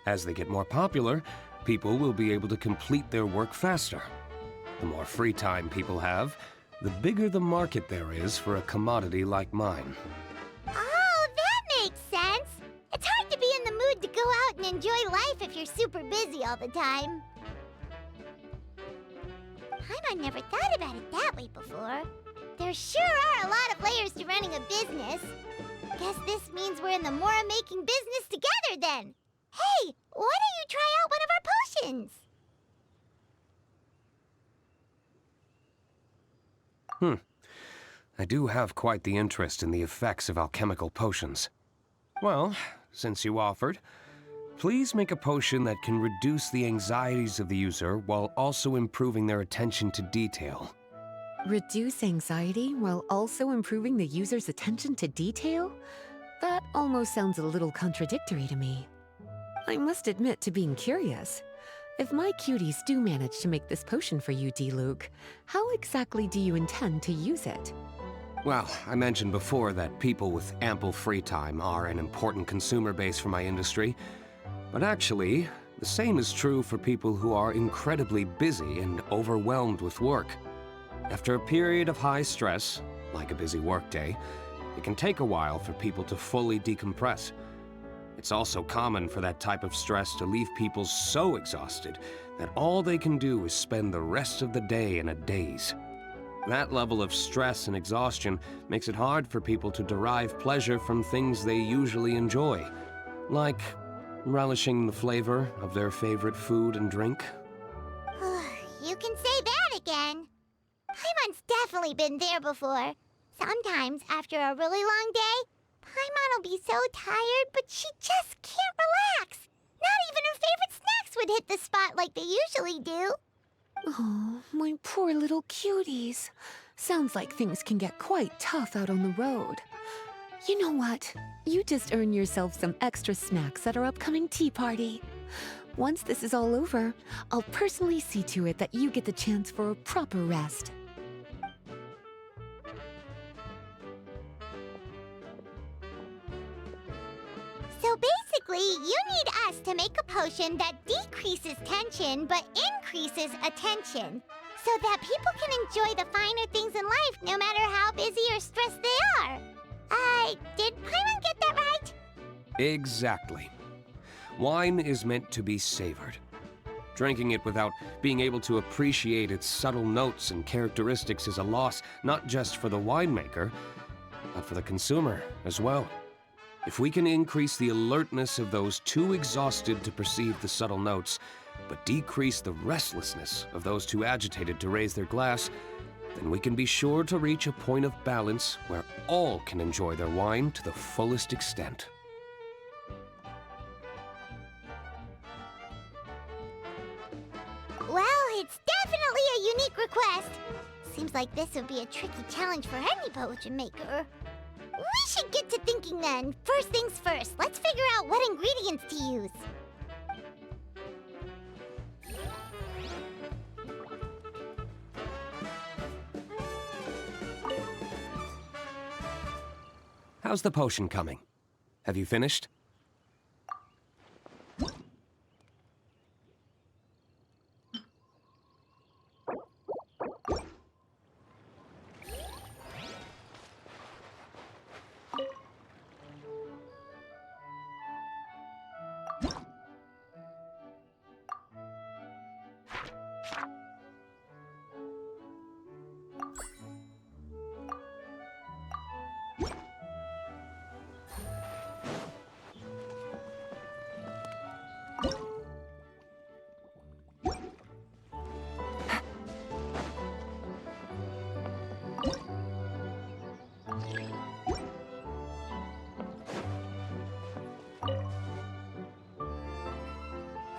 As they get more popular, people will be able to complete their work faster. The more free time people have, the bigger the market there is for a commodity like mine. Oh, that makes sense! It's hard to be in the mood to go out and enjoy life if you're super busy all the time. Paimon never thought about it that way before. There sure are a lot of layers to running a business. Guess this means we're in the Mora-making business together then. Hey, why don't you try out one of our potions? I do have quite the interest in the effects of alchemical potions. Well, since you offered, please make a potion that can reduce the anxieties of the user while also improving their attention to detail. Reduce anxiety while also improving the user's attention to detail? That almost sounds a little contradictory to me. I must admit to being curious. If my cuties do manage to make this potion for you, D-Luke, how exactly do you intend to use it? Well, I mentioned before that people with ample free time are an important consumer base for my industry. But actually, the same is true for people who are incredibly busy and overwhelmed with work. After a period of high stress, like a busy workday, it can take a while for people to fully decompress. It's also common for that type of stress to leave people so exhausted that all they can do is spend the rest of the day in a daze. That level of stress and exhaustion makes it hard for people to derive pleasure from things they usually enjoy, like relishing the flavor of their favorite food and drink. You can say that again. Paimon's definitely been there before. Sometimes, after a really long day, Paimon will be so tired, but she just can't relax. Not even her favorite snacks would hit the spot like they usually do. Oh, my poor little cuties. Sounds like things can get quite tough out on the road. You know what? You just earn yourself some extra snacks at our upcoming tea party. Once this is all over, I'll personally see to it that you get the chance for a proper rest. So basically, you need us to make a potion that decreases tension but increases attention, so that people can enjoy the finer things in life no matter how busy or stressed they are. Did Paimon get that right? Exactly. Wine is meant to be savored. Drinking it without being able to appreciate its subtle notes and characteristics is a loss not just for the winemaker, but for the consumer as well. If we can increase the alertness of those too exhausted to perceive the subtle notes, but decrease the restlessness of those too agitated to raise their glass, then we can be sure to reach a point of balance where all can enjoy their wine to the fullest extent. Well, it's definitely a unique request. Seems like this would be a tricky challenge for any potion maker. We should get to thinking then. First things first, let's figure out what ingredients to use. How's the potion coming? Have you finished?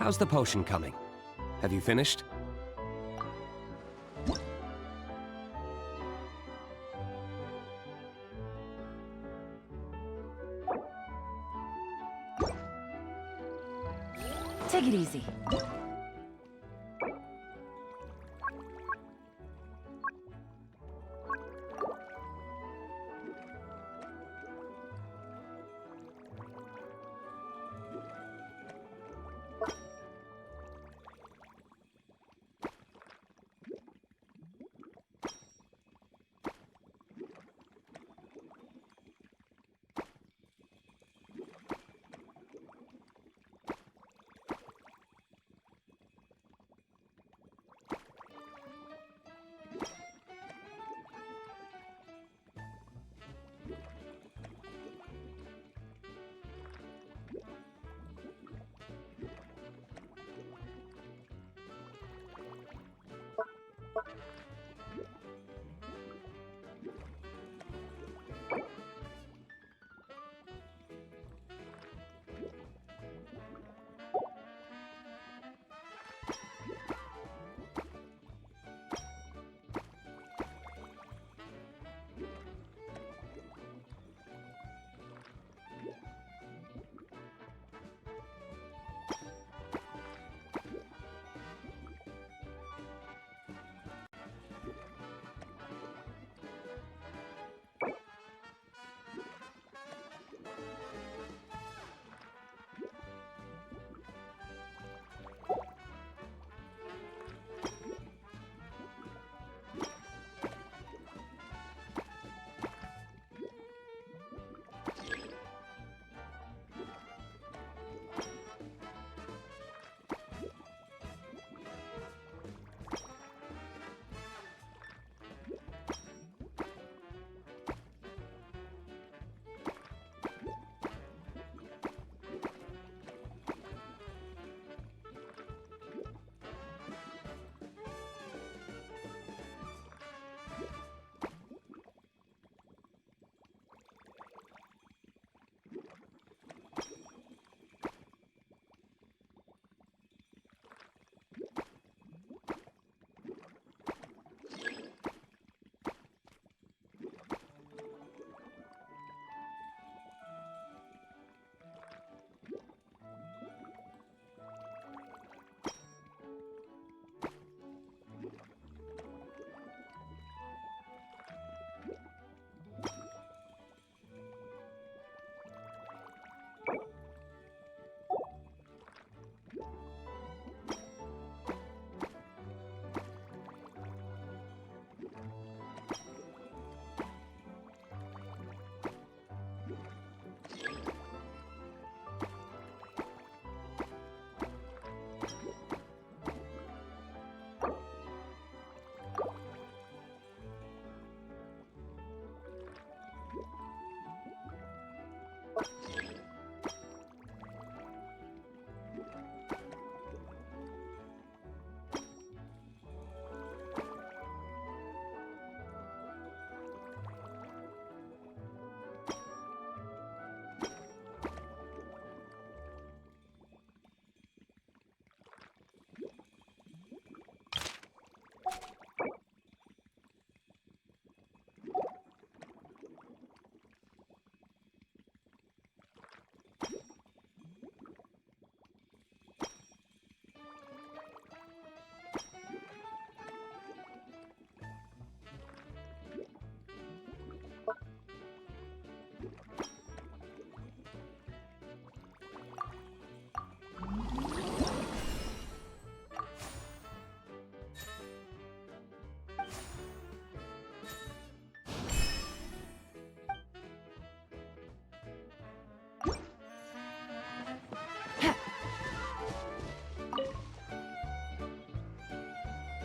How's the potion coming? Have you finished? Take it easy.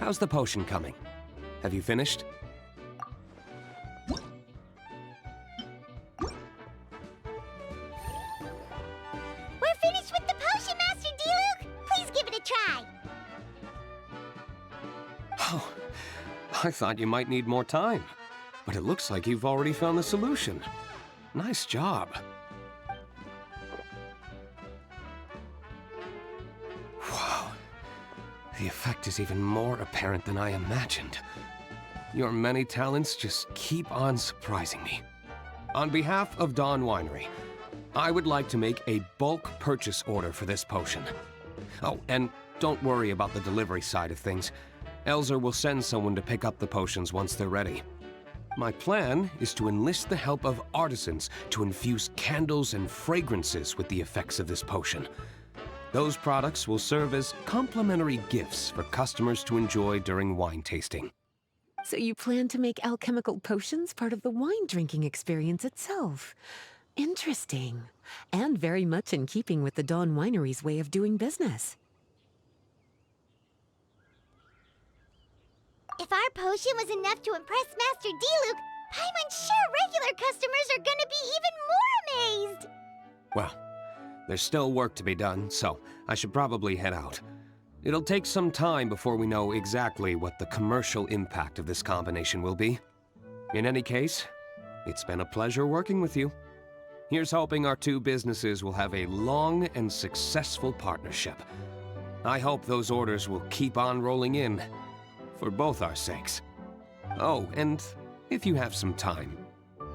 How's the potion coming? Have you finished? We're finished with the potion, Master Diluc! Please give it a try! Oh, I thought you might need more time. But it looks like you've already found the solution. Nice job. Wow. The effect is even more apparent than I imagined. Your many talents just keep on surprising me. On behalf of Dawn Winery, I would like to make a bulk purchase order for this potion. Oh, and don't worry about the delivery side of things. Elzer will send someone to pick up the potions once they're ready. My plan is to enlist the help of artisans to infuse candles and fragrances with the effects of this potion. Those products will serve as complimentary gifts for customers to enjoy during wine tasting. So you plan to make alchemical potions part of the wine drinking experience itself. Interesting. And very much in keeping with the Dawn Winery's way of doing business. If our potion was enough to impress Master Diluc, Paimon's sure regular customers are gonna be even more amazed! Well, there's still work to be done, so I should probably head out. It'll take some time before we know exactly what the commercial impact of this combination will be. In any case, it's been a pleasure working with you. Here's hoping our two businesses will have a long and successful partnership. I hope those orders will keep on rolling in, for both our sakes. Oh, and if you have some time,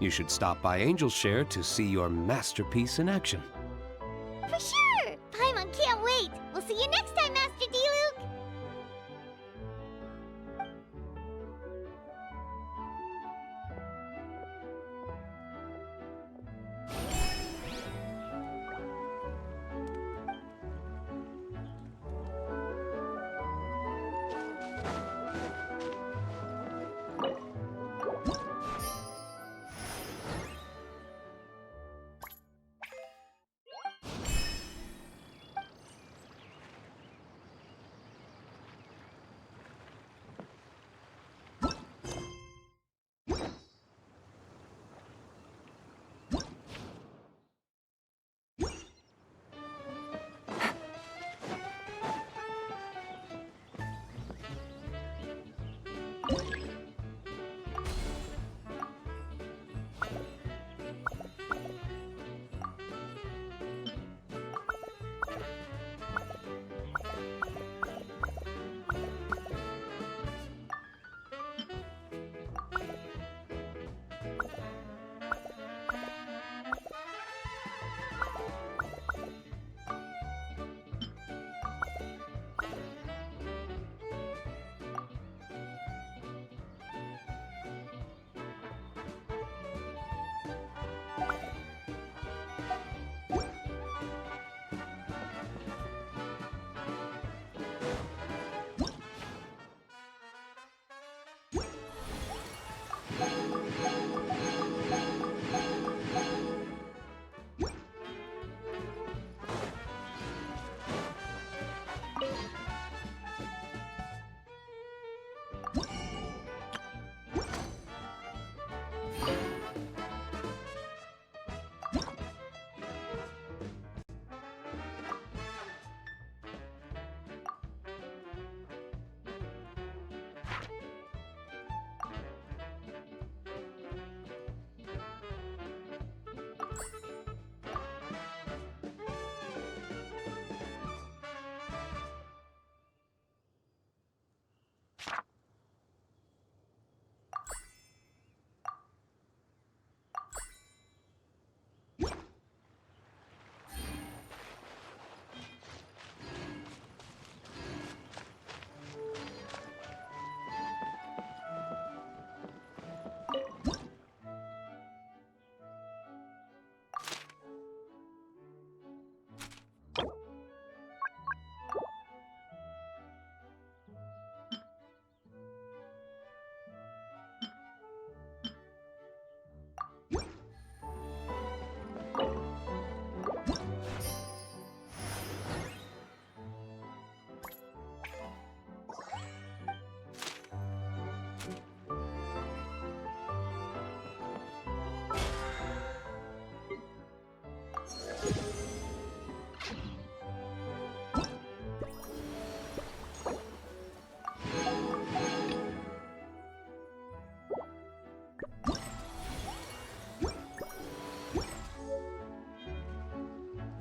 you should stop by Angel's Share to see your masterpiece in action. For sure! Paimon can't wait! We'll see you next time, Master Diluc!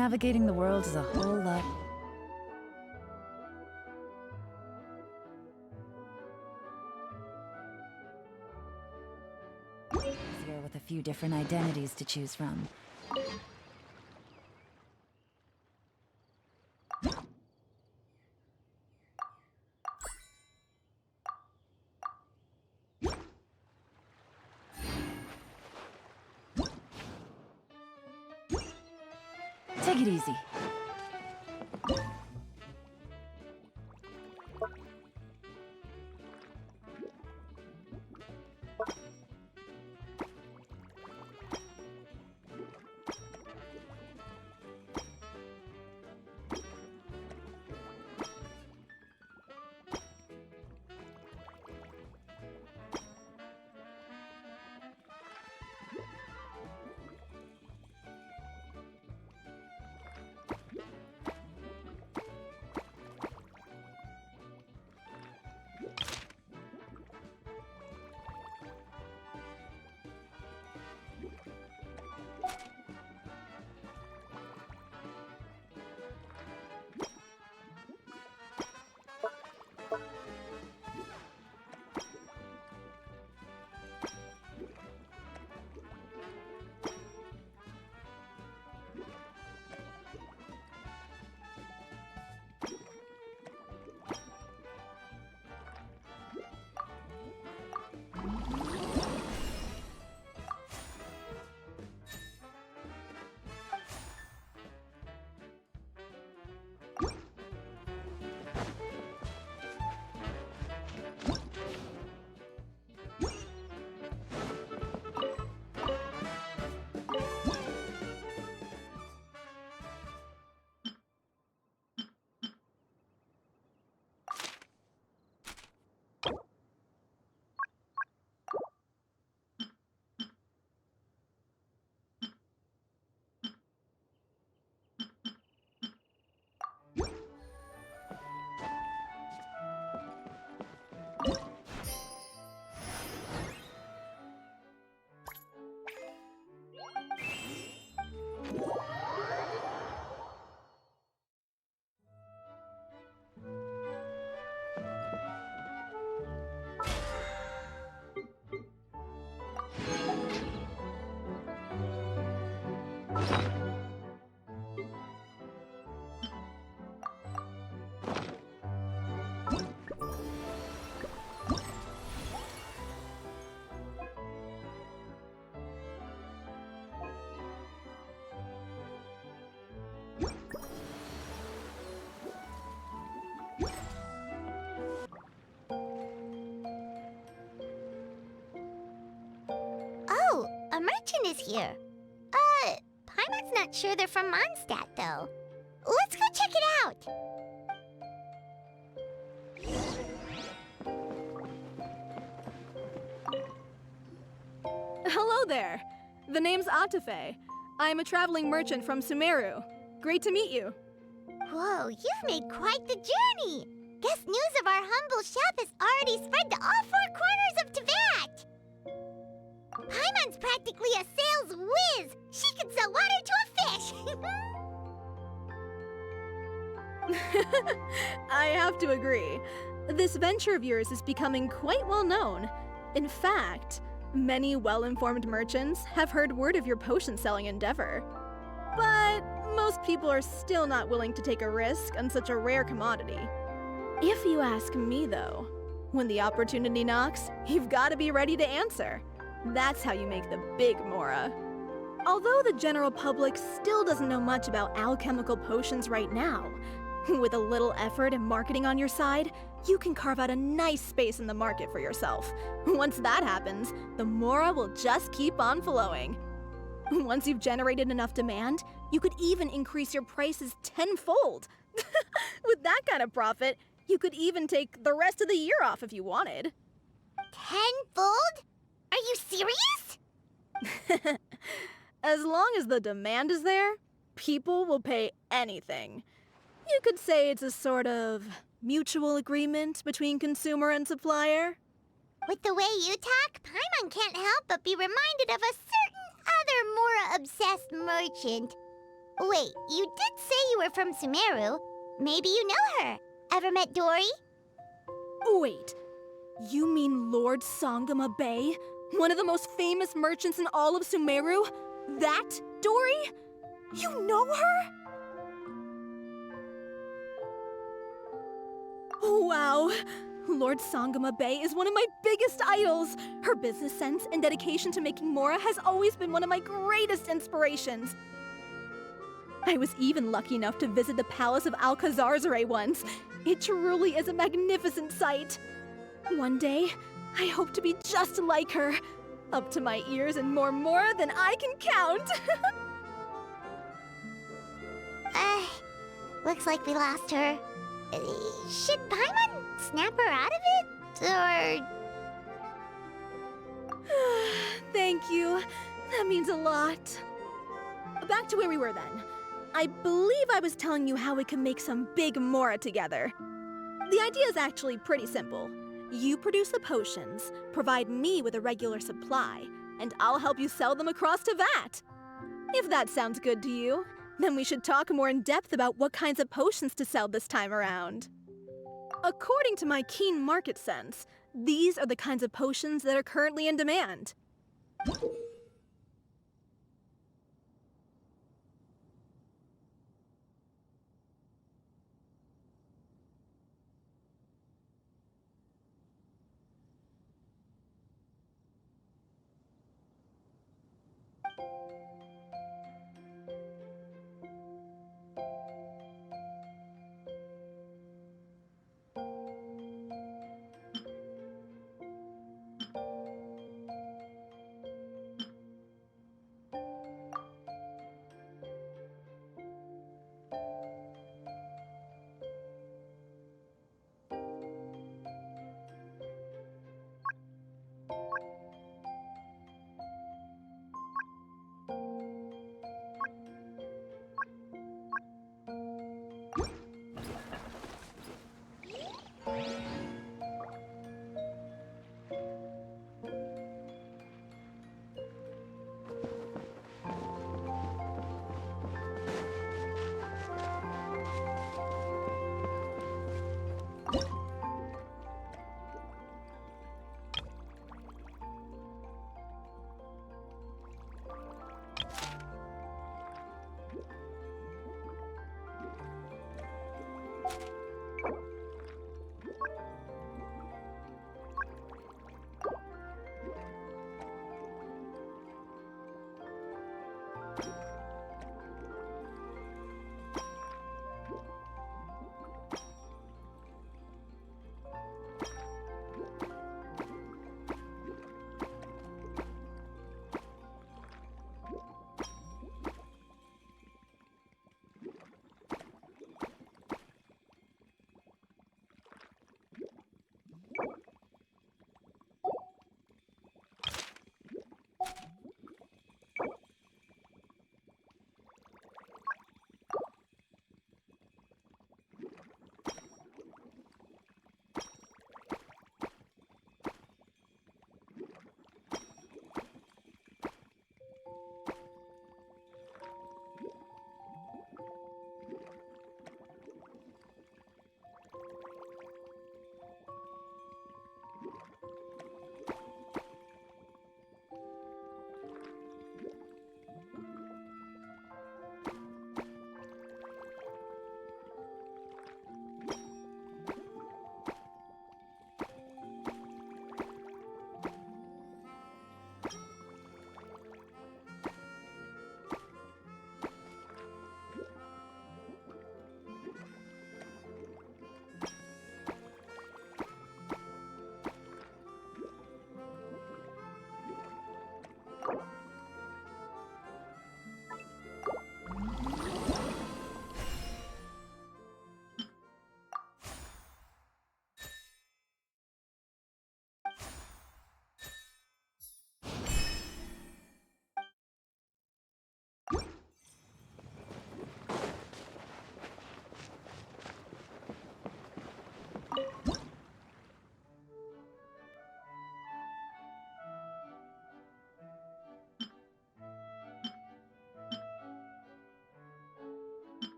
Navigating the world is a whole lot easier with a few different identities to choose from. Take it easy. Oh, a merchant is here. Paimon's not sure they're from Mondstadt, though. Let's go check it out. Hello there. The name's Atafe. I'm a traveling merchant from Sumeru. Great to meet you. Whoa, you've made quite the journey. Guess news of our humble shop has already spread to all four corners of Teyvat. Paimon's practically a sales whiz. She could sell water to a fish. I have to agree. This venture of yours is becoming quite well known. In fact, many well-informed merchants have heard word of your potion-selling endeavor. But most people are still not willing to take a risk on such a rare commodity. If you ask me, though, when the opportunity knocks, you've got to be ready to answer. That's how you make the big Mora. Although the general public still doesn't know much about alchemical potions right now, with a little effort and marketing on your side, you can carve out a nice space in the market for yourself. Once that happens, the Mora will just keep on flowing. Once you've generated enough demand, you could even increase your prices tenfold. With that kind of profit, you could even take the rest of the year off if you wanted. Tenfold? Are you serious? As long as the demand is there, people will pay anything. You could say it's a sort of mutual agreement between consumer and supplier. With the way you talk, Paimon can't help but be reminded of a certain other Mora-obsessed merchant. Wait, you did say you were from Sumeru. Maybe you know her. Ever met Dory? Wait, you mean Lord Sangama Bay? One of the most famous merchants in all of Sumeru? That Dory? You know her? Wow. Lord Sangama Bay is one of my biggest idols. Her business sense and dedication to making Mora has always been one of my greatest inspirations. I was even lucky enough to visit the Palace of Alcazarzare once. It truly is a magnificent sight. One day, I hope to be just like her. Up to my ears in more Mora than I can count. Looks like we lost her. Should Paimon snap her out of it? Or... Thank you. That means a lot. Back to where we were then. I believe I was telling you how we can make some big Mora together. The idea is actually pretty simple. You produce the potions, provide me with a regular supply, and I'll help you sell them across to Vat. If that sounds good to you, then we should talk more in depth about what kinds of potions to sell this time around. According to my keen market sense, these are the kinds of potions that are currently in demand.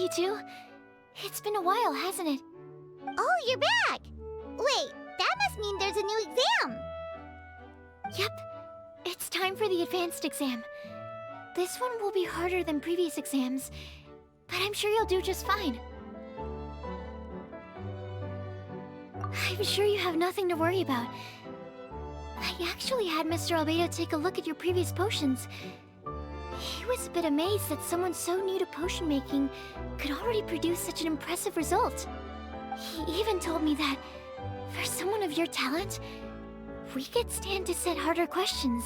you two. It's been a while, hasn't it? Oh, you're back! Wait, that must mean there's a new exam! Yep. It's time for the advanced exam. This one will be harder than previous exams, but I'm sure you'll do just fine. I'm sure you have nothing to worry about. I actually had Mr. Albedo take a look at your previous potions. He was a bit amazed that someone so new to potion making could already produce such an impressive result. He even told me that, for someone of your talent, we could stand to set harder questions.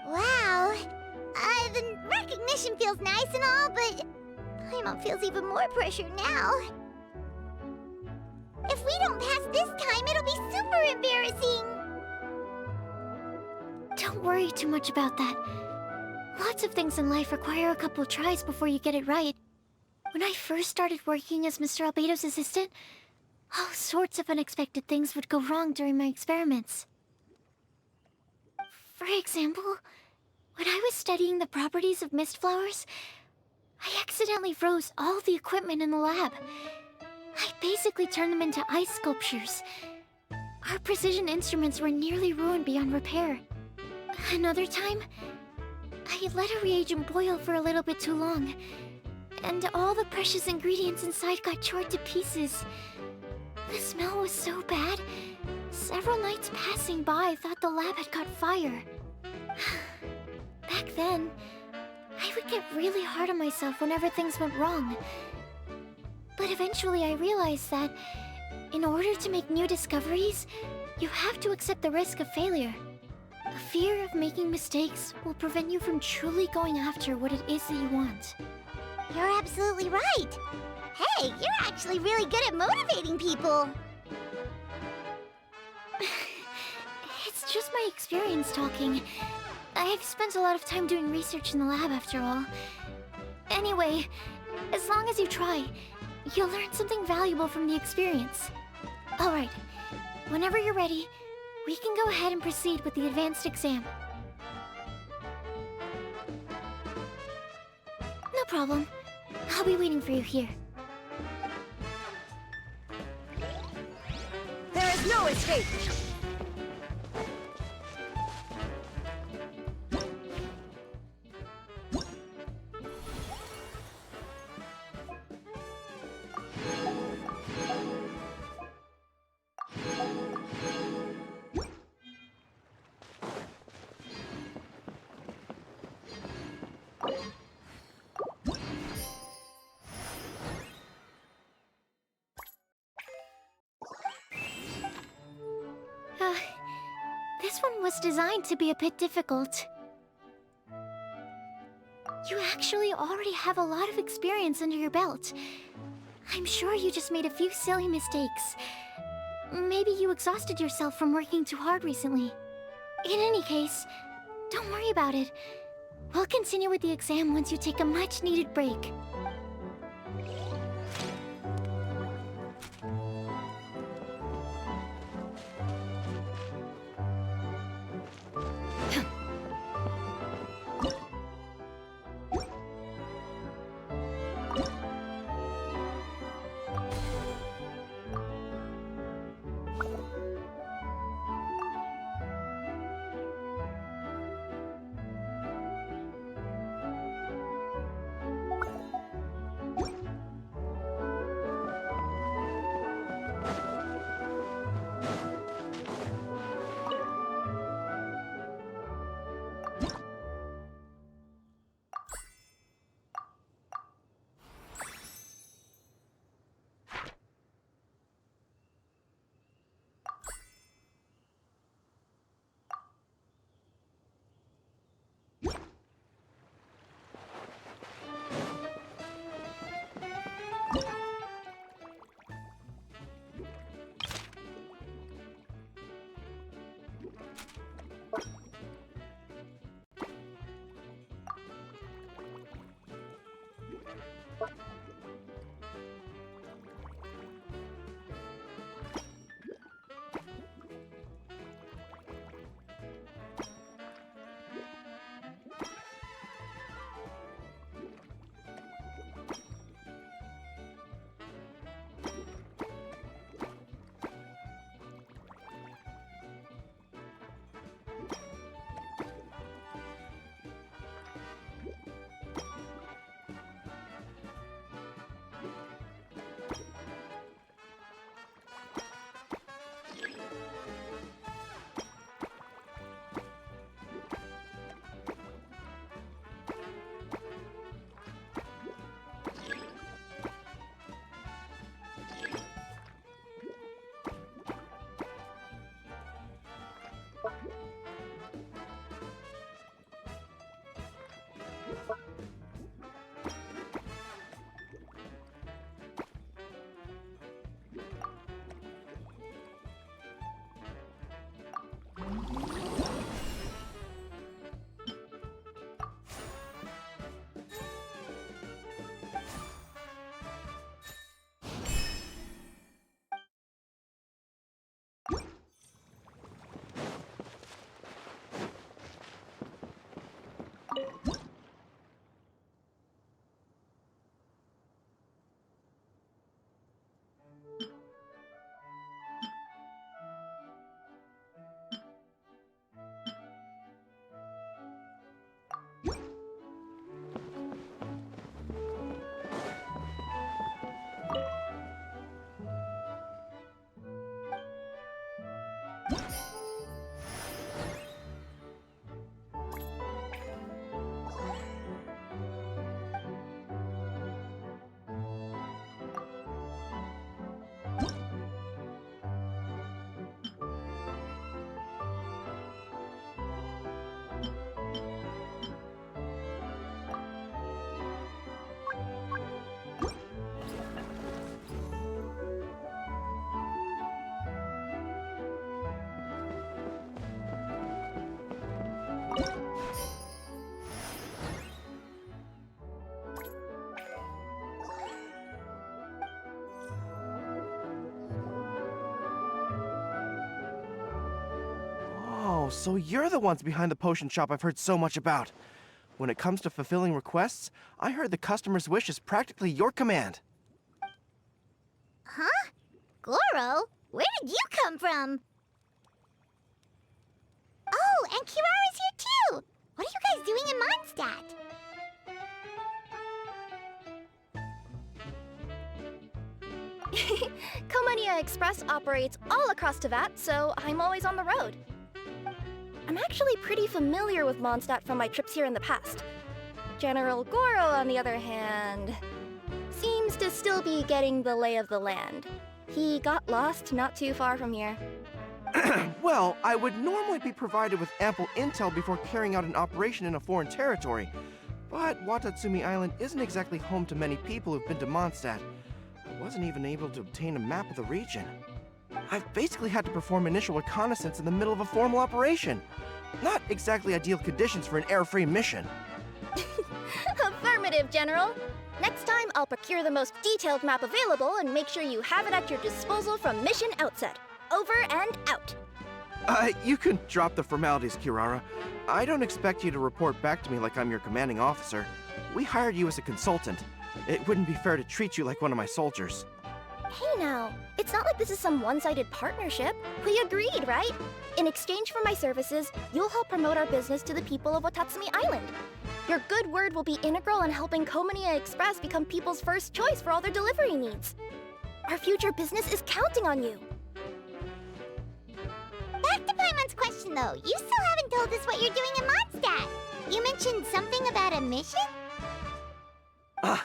Wow. The recognition feels nice and all, but Paimon feels even more pressure now. If we don't pass this time, it'll be super embarrassing. Don't worry too much about that. Lots of things in life require a couple tries before you get it right. When I first started working as Mr. Albedo's assistant, all sorts of unexpected things would go wrong during my experiments. For example, when I was studying the properties of mist flowers, I accidentally froze all the equipment in the lab. I basically turned them into ice sculptures. Our precision instruments were nearly ruined beyond repair. Another time, I let a reagent boil for a little bit too long, and all the precious ingredients inside got charred to pieces. The smell was so bad, several nights passing by thought the lab had caught fire. Back then, I would get really hard on myself whenever things went wrong. But eventually I realized that, in order to make new discoveries, you have to accept the risk of failure. A fear of making mistakes will prevent you from truly going after what it is that you want. You're absolutely right! Hey, you're actually really good at motivating people! It's just my experience talking. I've spent a lot of time doing research in the lab after all. Anyway, as long as you try, you'll learn something valuable from the experience. Alright, whenever you're ready, we can go ahead and proceed with the advanced exam. No problem. I'll be waiting for you here. There is no escape! This one was designed to be a bit difficult. You actually already have a lot of experience under your belt. I'm sure you just made a few silly mistakes. Maybe you exhausted yourself from working too hard recently. In any case, don't worry about it. We'll continue with the exam once you take a much-needed break. Oh, so you're the ones behind the potion shop I've heard so much about. When it comes to fulfilling requests, I heard the customer's wish is practically your command. Huh? Goro? Where did you come from? Oh, and Kirara's here too! What are you guys doing in Mondstadt? Komania Express operates all across Teyvat, so I'm always on the road. I'm actually pretty familiar with Mondstadt from my trips here in the past. General Goro, on the other hand, seems to still be getting the lay of the land. He got lost not too far from here. Well, I would normally be provided with ample intel before carrying out an operation in a foreign territory. But Watatsumi Island isn't exactly home to many people who've been to Mondstadt. I wasn't even able to obtain a map of the region. I've basically had to perform initial reconnaissance in the middle of a formal operation. Not exactly ideal conditions for an air-free mission. Affirmative, General. Next time, I'll procure the most detailed map available and make sure you have it at your disposal from mission outset. Over and out. You can drop the formalities, Kirara. I don't expect you to report back to me like I'm your commanding officer. We hired you as a consultant. It wouldn't be fair to treat you like one of my soldiers. Hey now, it's not like this is some one-sided partnership. We agreed, right? In exchange for my services, you'll help promote our business to the people of Watatsumi Island. Your good word will be integral in helping Komania Express become people's first choice for all their delivery needs. Our future business is counting on you. Back to Paimon's question though, you still haven't told us what you're doing in Mondstadt. You mentioned something about a mission?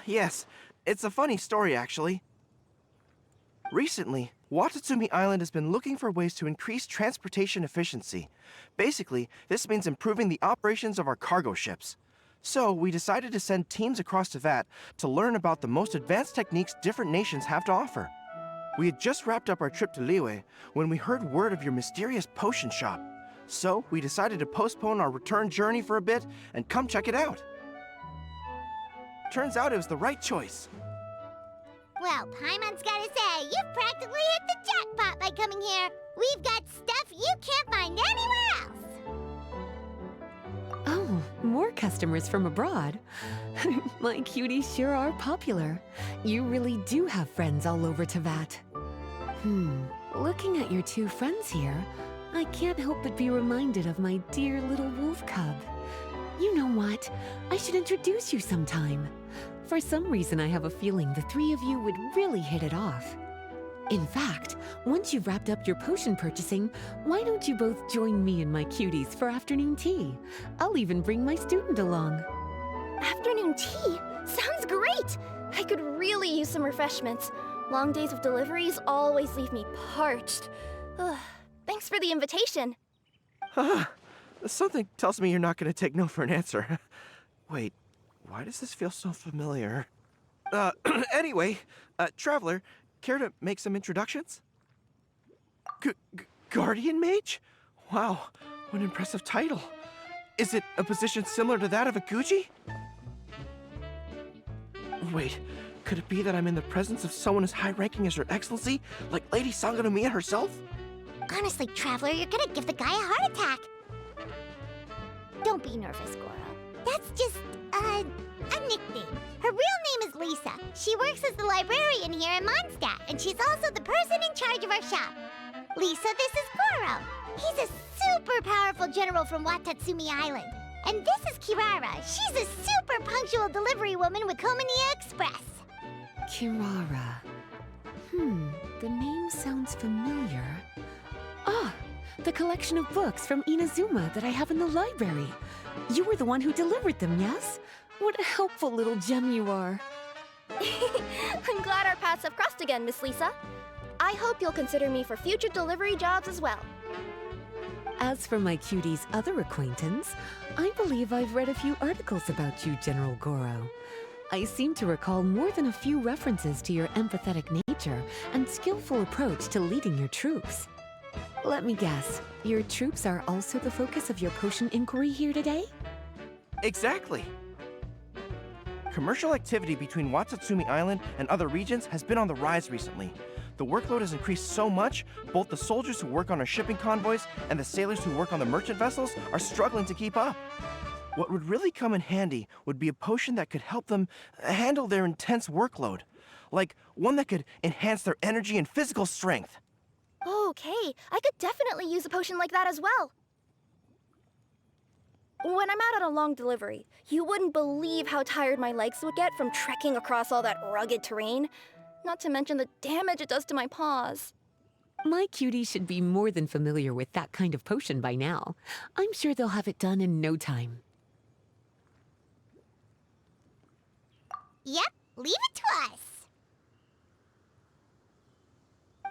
Yes. It's a funny story, actually. Recently, Watatsumi Island has been looking for ways to increase transportation efficiency. Basically, this means improving the operations of our cargo ships. So, we decided to send teams across Teyvat to learn about the most advanced techniques different nations have to offer. We had just wrapped up our trip to Liyue when we heard word of your mysterious potion shop. So, we decided to postpone our return journey for a bit and come check it out. Turns out it was the right choice. Well, Paimon's gotta say, you've practically hit the jackpot by coming here. We've got stuff you can't find anywhere else. Oh, more customers from abroad. My cuties sure are popular. You really do have friends all over Teyvat. Looking at your two friends here, I can't help but be reminded of my dear little wolf cub. You know what? I should introduce you sometime. For some reason, I have a feeling the three of you would really hit it off. In fact, once you've wrapped up your potion purchasing, why don't you both join me and my cuties for afternoon tea? I'll even bring my student along. Afternoon tea? Sounds great! I could really use some refreshments. Long days of deliveries always leave me parched. Ugh. Thanks for the invitation. Something tells me you're not going to take no for an answer. Wait, why does this feel so familiar? Anyway, Traveler, care to make some introductions? Guardian Mage? Wow, what an impressive title. Is it a position similar to that of a Guji? Wait, could it be that I'm in the presence of someone as high-ranking as Her Excellency, like Lady Sangonomiya herself? Honestly, Traveler, you're gonna give the guy a heart attack. Don't be nervous, Goro. That's just, a nickname. Her real name is Lisa. She works as the librarian here in Mondstadt, and she's also the person in charge of our shop. Lisa, this is Goro. He's a super powerful general from Watatsumi Island. And this is Kirara. She's a super punctual delivery woman with Komania Express. Kirara. The name sounds familiar. Ah, the collection of books from Inazuma that I have in the library. You were the one who delivered them, yes? What a helpful little gem you are. I'm glad our paths have crossed again, Miss Lisa. I hope you'll consider me for future delivery jobs as well. As for my cutie's other acquaintance, I believe I've read a few articles about you, General Goro. I seem to recall more than a few references to your empathetic nature and skillful approach to leading your troops. Let me guess, your troops are also the focus of your potion inquiry here today? Exactly. Commercial activity between Watatsumi Island and other regions has been on the rise recently. The The workload has increased so much, both the soldiers who work on our shipping convoys and the sailors who work on the merchant vessels are struggling to keep up. What would really come in handy would be a potion that could help them handle their intense workload. Like one that could enhance their energy and physical strength. Okay, I could definitely use a potion like that as well. When I'm out on a long delivery, you wouldn't believe how tired my legs would get from trekking across all that rugged terrain. Not to mention the damage it does to my paws. My cuties should be more than familiar with that kind of potion by now. I'm sure they'll have it done in no time. Yep, leave it to us.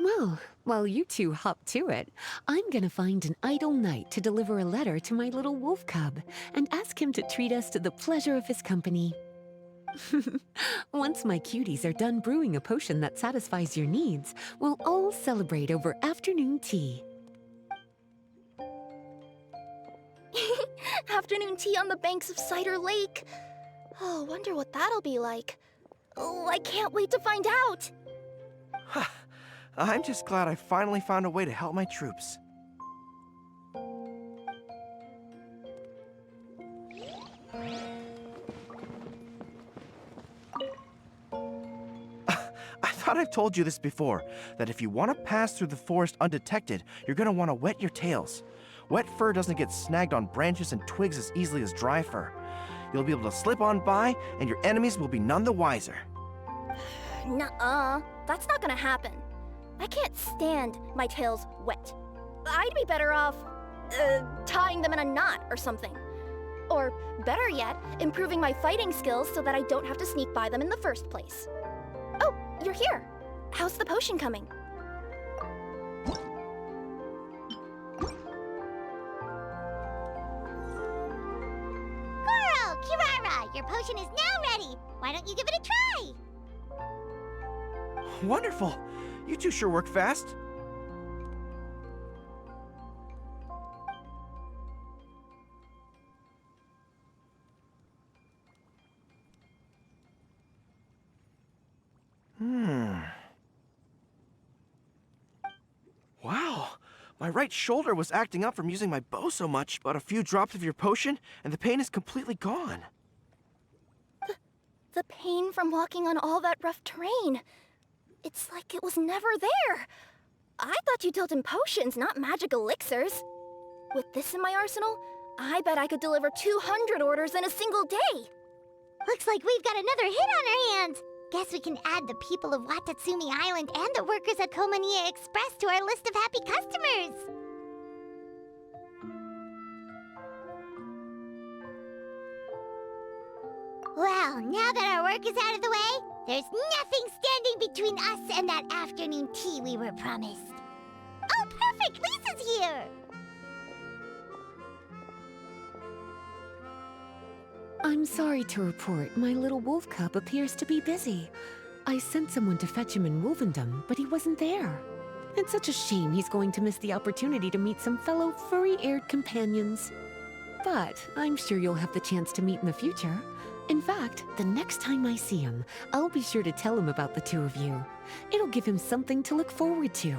Well, while you two hop to it, I'm gonna find an idle knight to deliver a letter to my little wolf cub and ask him to treat us to the pleasure of his company. Once my cuties are done brewing a potion that satisfies your needs, we'll all celebrate over afternoon tea. Afternoon tea on the banks of Cider Lake. Oh, wonder what that'll be like. Oh, I can't wait to find out. I'm just glad I finally found a way to help my troops. I thought I've told you this before, that if you want to pass through the forest undetected, you're going to want to wet your tails. Wet fur doesn't get snagged on branches and twigs as easily as dry fur. You'll be able to slip on by, and your enemies will be none the wiser. Nuh-uh, that's not gonna happen. I can't stand my tails wet. I'd be better off, tying them in a knot or something. Or, better yet, improving my fighting skills so that I don't have to sneak by them in the first place. Oh, you're here. How's the potion coming? Goro, Kirara, your potion is now ready. Why don't you give it a try? Wonderful! You two sure work fast. Wow, my right shoulder was acting up from using my bow so much, but a few drops of your potion, and the pain is completely gone. The pain from walking on all that rough terrain. It's like it was never there. I thought you dealt in potions, not magic elixirs. With this in my arsenal, I bet I could deliver 200 orders in a single day. Looks like we've got another hit on our hands. Guess we can add the people of Watatsumi Island and the workers at Komania Express to our list of happy customers. Well, now that our work is out of the way, there's nothing standing between us and that afternoon tea we were promised. Oh, perfect! Lisa's here! I'm sorry to report my little wolf cub appears to be busy. I sent someone to fetch him in Wolvendom, but he wasn't there. It's such a shame he's going to miss the opportunity to meet some fellow furry-haired companions. But I'm sure you'll have the chance to meet in the future. In fact, the next time I see him, I'll be sure to tell him about the two of you. It'll give him something to look forward to.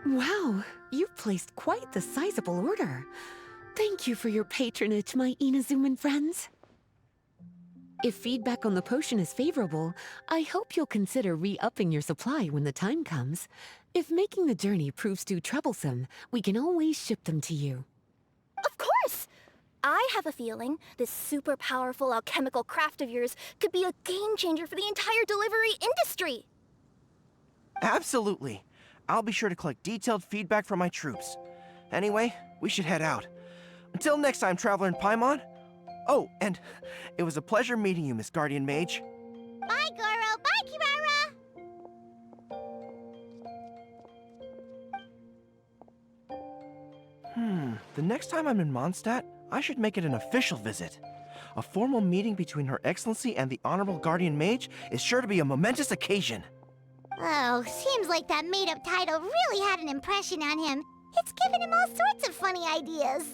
Wow, you've placed quite the sizable order. Thank you for your patronage, my Inazuman friends. If feedback on the potion is favorable, I hope you'll consider re-upping your supply when the time comes. If making the journey proves too troublesome, we can always ship them to you. Of course! I have a feeling this super powerful alchemical craft of yours could be a game changer for the entire delivery industry. Absolutely. I'll be sure to collect detailed feedback from my troops. Anyway, we should head out. Until next time, Traveler in Paimon. Oh, and it was a pleasure meeting you, Miss Guardian Mage. Bye, Goro! Bye, Kirara! The next time I'm in Mondstadt, I should make it an official visit. A formal meeting between Her Excellency and the Honorable Guardian Mage is sure to be a momentous occasion. Oh, seems like that made-up title really had an impression on him. It's given him all sorts of funny ideas.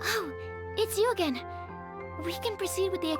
Oh, it's you again. We can proceed with the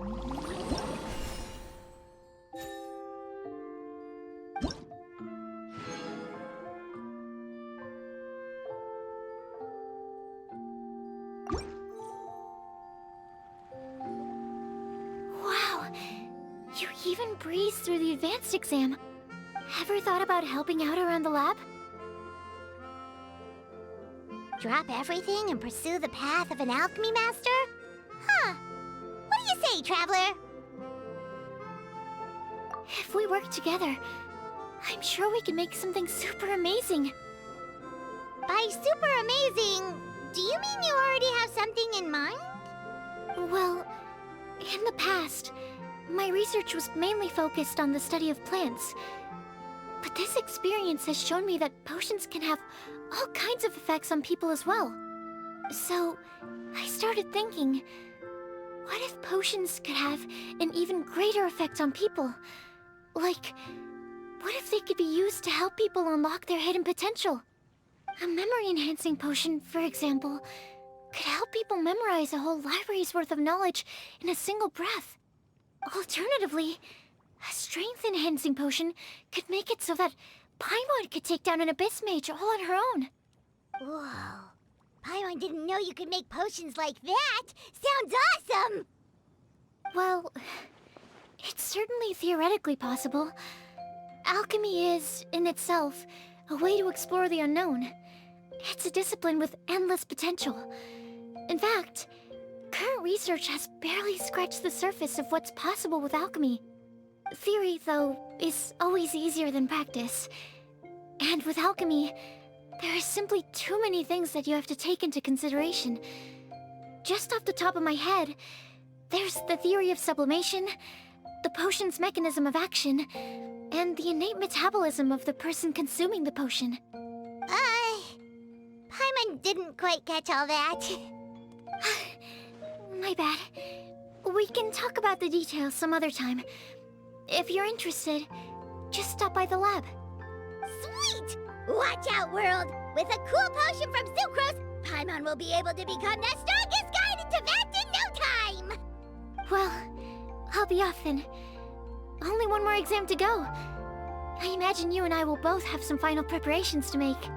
Wow, you even breezed through the advanced exam. Ever thought about helping out around the lab? Drop everything and pursue the path of an alchemy master? Huh. What do you say, Traveler? If we work together, I'm sure we can make something super amazing. By super amazing, do you mean you already have something in mind? Well, in the past, my research was mainly focused on the study of plants. But this experience has shown me that potions can have all kinds of effects on people as well. So, I started thinking, what if potions could have an even greater effect on people? Like, what if they could be used to help people unlock their hidden potential? A memory-enhancing potion, for example, could help people memorize a whole library's worth of knowledge in a single breath. Alternatively, a strength-enhancing potion could make it so that Paimon could take down an Abyss Mage all on her own. Whoa. Paimon didn't know you could make potions like that! Sounds awesome! Well, it's certainly theoretically possible. Alchemy is, in itself, a way to explore the unknown. It's a discipline with endless potential. In fact, current research has barely scratched the surface of what's possible with alchemy. Theory, though, is always easier than practice. And with alchemy, there are simply too many things that you have to take into consideration. Just off the top of my head, there's the theory of sublimation, the potion's mechanism of action, and the innate metabolism of the person consuming the potion. Paimon didn't quite catch all that. My bad. We can talk about the details some other time. If you're interested, just stop by the lab. Sweet! Watch out, world! With a cool potion from Sucrose, Paimon will be able to become the strongest guide in Teyvat in no time! Well, I'll be off then. Only one more exam to go. I imagine you and I will both have some final preparations to make.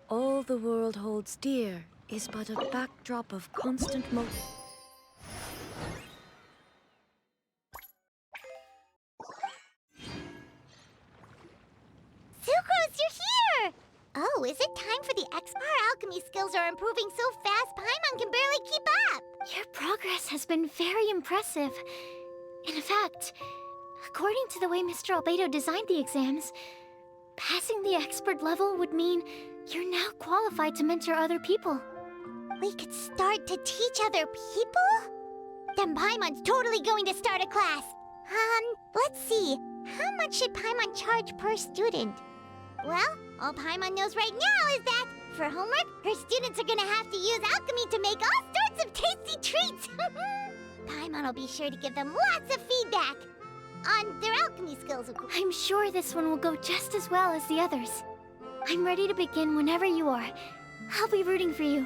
All the world holds dear is but a backdrop of constant Sucrose, you're here! Oh, is it time for the X? Our alchemy skills are improving so fast, Paimon can barely keep up! Your progress has been very impressive. In fact, according to the way Mr. Albedo designed the exams, passing the expert level would mean you're now qualified to mentor other people. We could start to teach other people? Then Paimon's totally going to start a class. Let's see. How much should Paimon charge per student? Well, all Paimon knows right now is that, for homework, her students are gonna have to use alchemy to make all sorts of tasty treats. Paimon will be sure to give them lots of feedback on their alchemy skills, of course. I'm sure this one will go just as well as the others. I'm ready to begin whenever you are. I'll be rooting for you.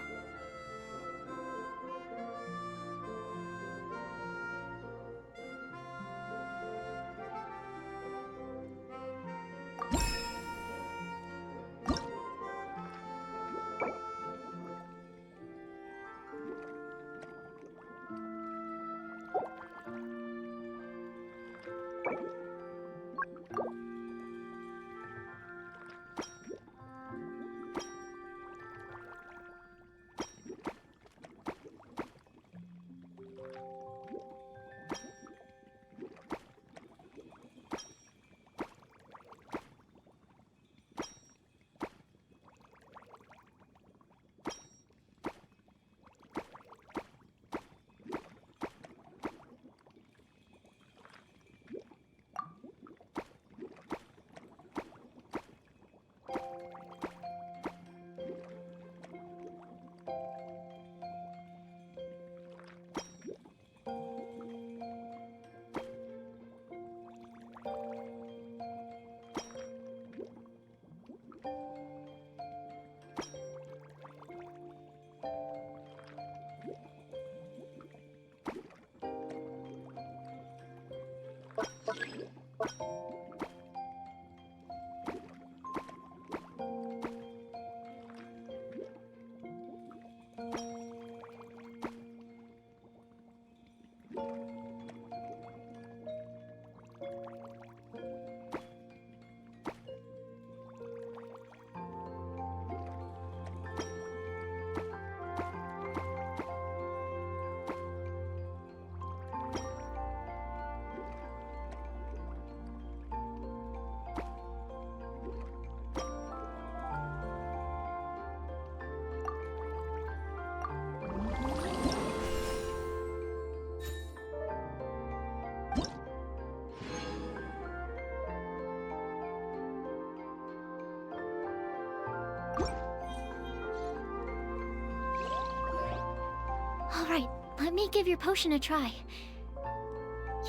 Alright, let me give your potion a try.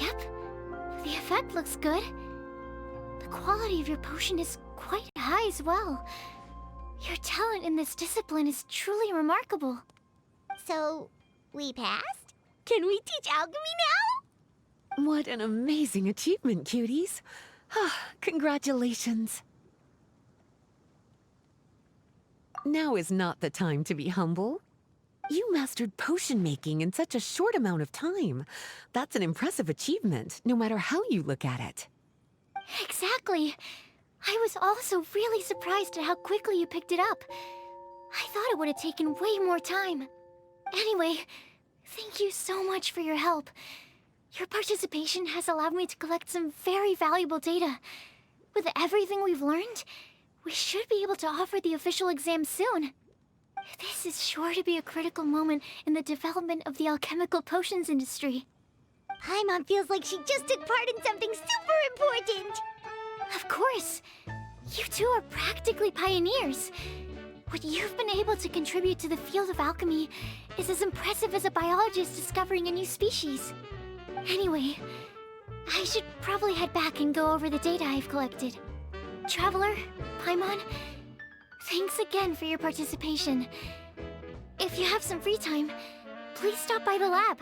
Yep, the effect looks good. The quality of your potion is quite high as well. Your talent in this discipline is truly remarkable. So, we passed? Can we teach alchemy now? What an amazing achievement, cuties. Congratulations. Now is not the time to be humble. You mastered potion making in such a short amount of time. That's an impressive achievement, no matter how you look at it. Exactly. I was also really surprised at how quickly you picked it up. I thought it would have taken way more time. Anyway, thank you so much for your help. Your participation has allowed me to collect some very valuable data. With everything we've learned, we should be able to offer the official exam soon. This is sure to be a critical moment in the development of the alchemical potions industry. Paimon feels like she just took part in something super important. Of course. You two are practically pioneers. What you've been able to contribute to the field of alchemy is as impressive as a biologist discovering a new species. Anyway, I should probably head back and go over the data I've collected. Traveler, Paimon, thanks again for your participation. If you have some free time, please stop by the lab.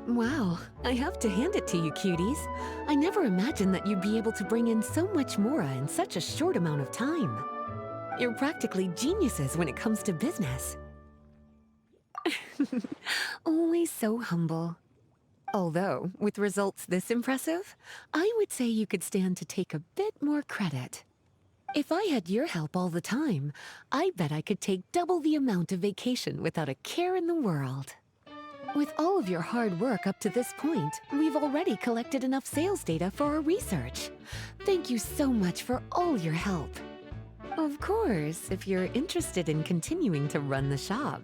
Wow, I have to hand it to you, cuties. I never imagined that you'd be able to bring in so much mora in such a short amount of time. You're practically geniuses when it comes to business. Always so humble. Although, with results this impressive, I would say you could stand to take a bit more credit. If I had your help all the time, I bet I could take double the amount of vacation without a care in the world. With all of your hard work up to this point, we've already collected enough sales data for our research. Thank you so much for all your help. Of course, if you're interested in continuing to run the shop,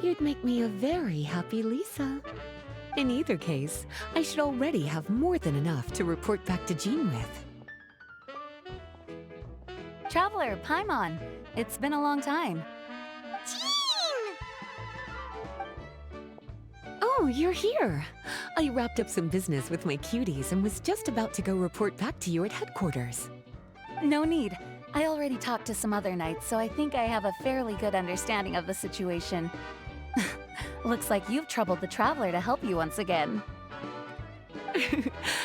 you'd make me a very happy Lisa. In either case, I should already have more than enough to report back to Jean with. Traveler, Paimon, it's been a long time. Oh, you're here! I wrapped up some business with my cuties and was just about to go report back to you at headquarters. No need. I already talked to some other knights, so I think I have a fairly good understanding of the situation. Looks like you've troubled the Traveler to help you once again.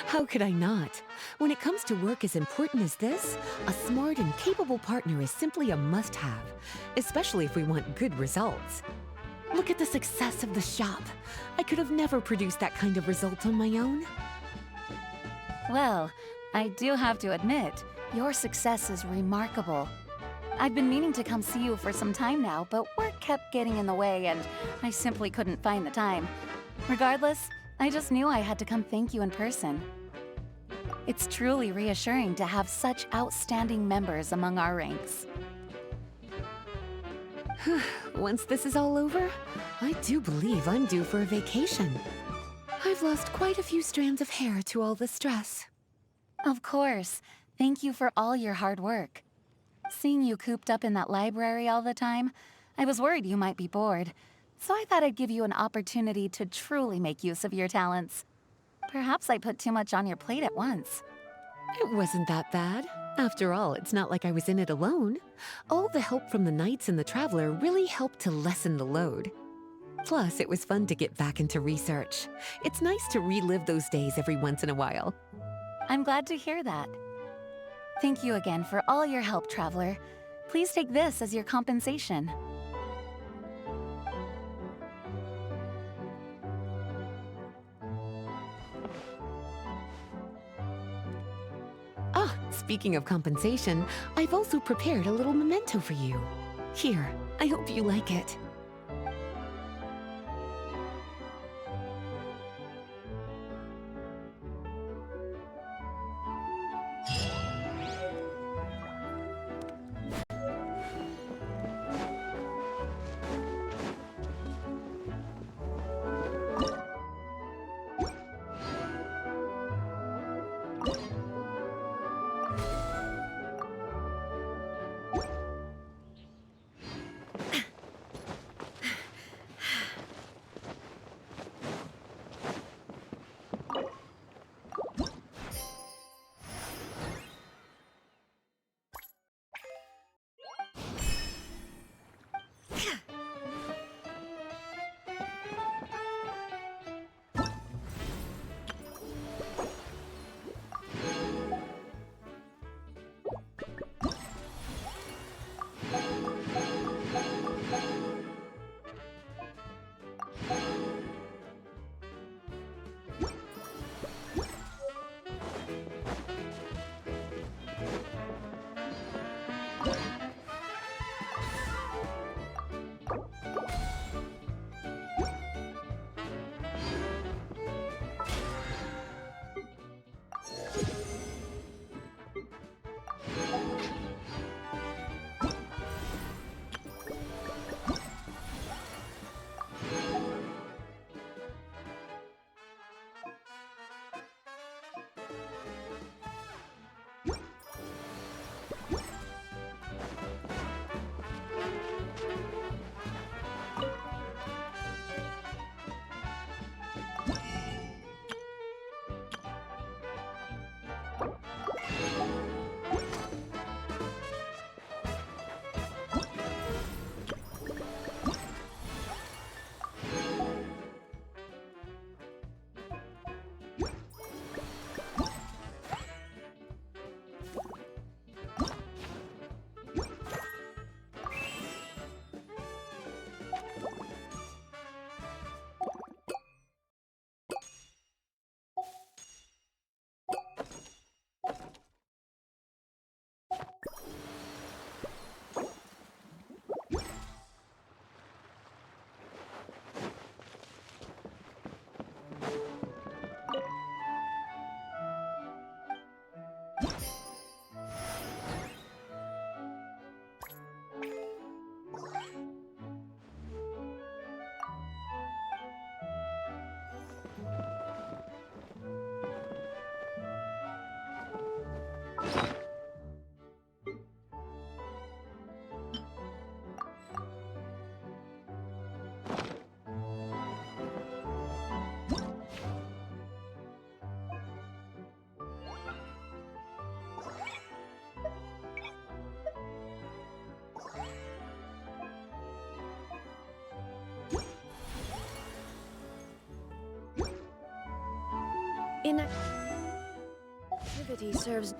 How could I not? When it comes to work as important as this, a smart and capable partner is simply a must-have, especially if we want good results. Look at the success of the shop. I could have never produced that kind of result on my own. Well, I do have to admit, your success is remarkable. I've been meaning to come see you for some time now, but work kept getting in the way and I simply couldn't find the time. Regardless, I just knew I had to come thank you in person. It's truly reassuring to have such outstanding members among our ranks. Once this is all over, I do believe I'm due for a vacation. I've lost quite a few strands of hair to all the stress. Of course. Thank you for all your hard work. Seeing you cooped up in that library all the time, I was worried you might be bored. So I thought I'd give you an opportunity to truly make use of your talents. Perhaps I put too much on your plate at once. It wasn't that bad. After all, it's not like I was in it alone. All the help from the Knights and the Traveler really helped to lessen the load. Plus, it was fun to get back into research. It's nice to relive those days every once in a while. I'm glad to hear that. Thank you again for all your help, Traveler. Please take this as your compensation. Ah, speaking of compensation, I've also prepared a little memento for you. Here, I hope you like it. Inactivity serves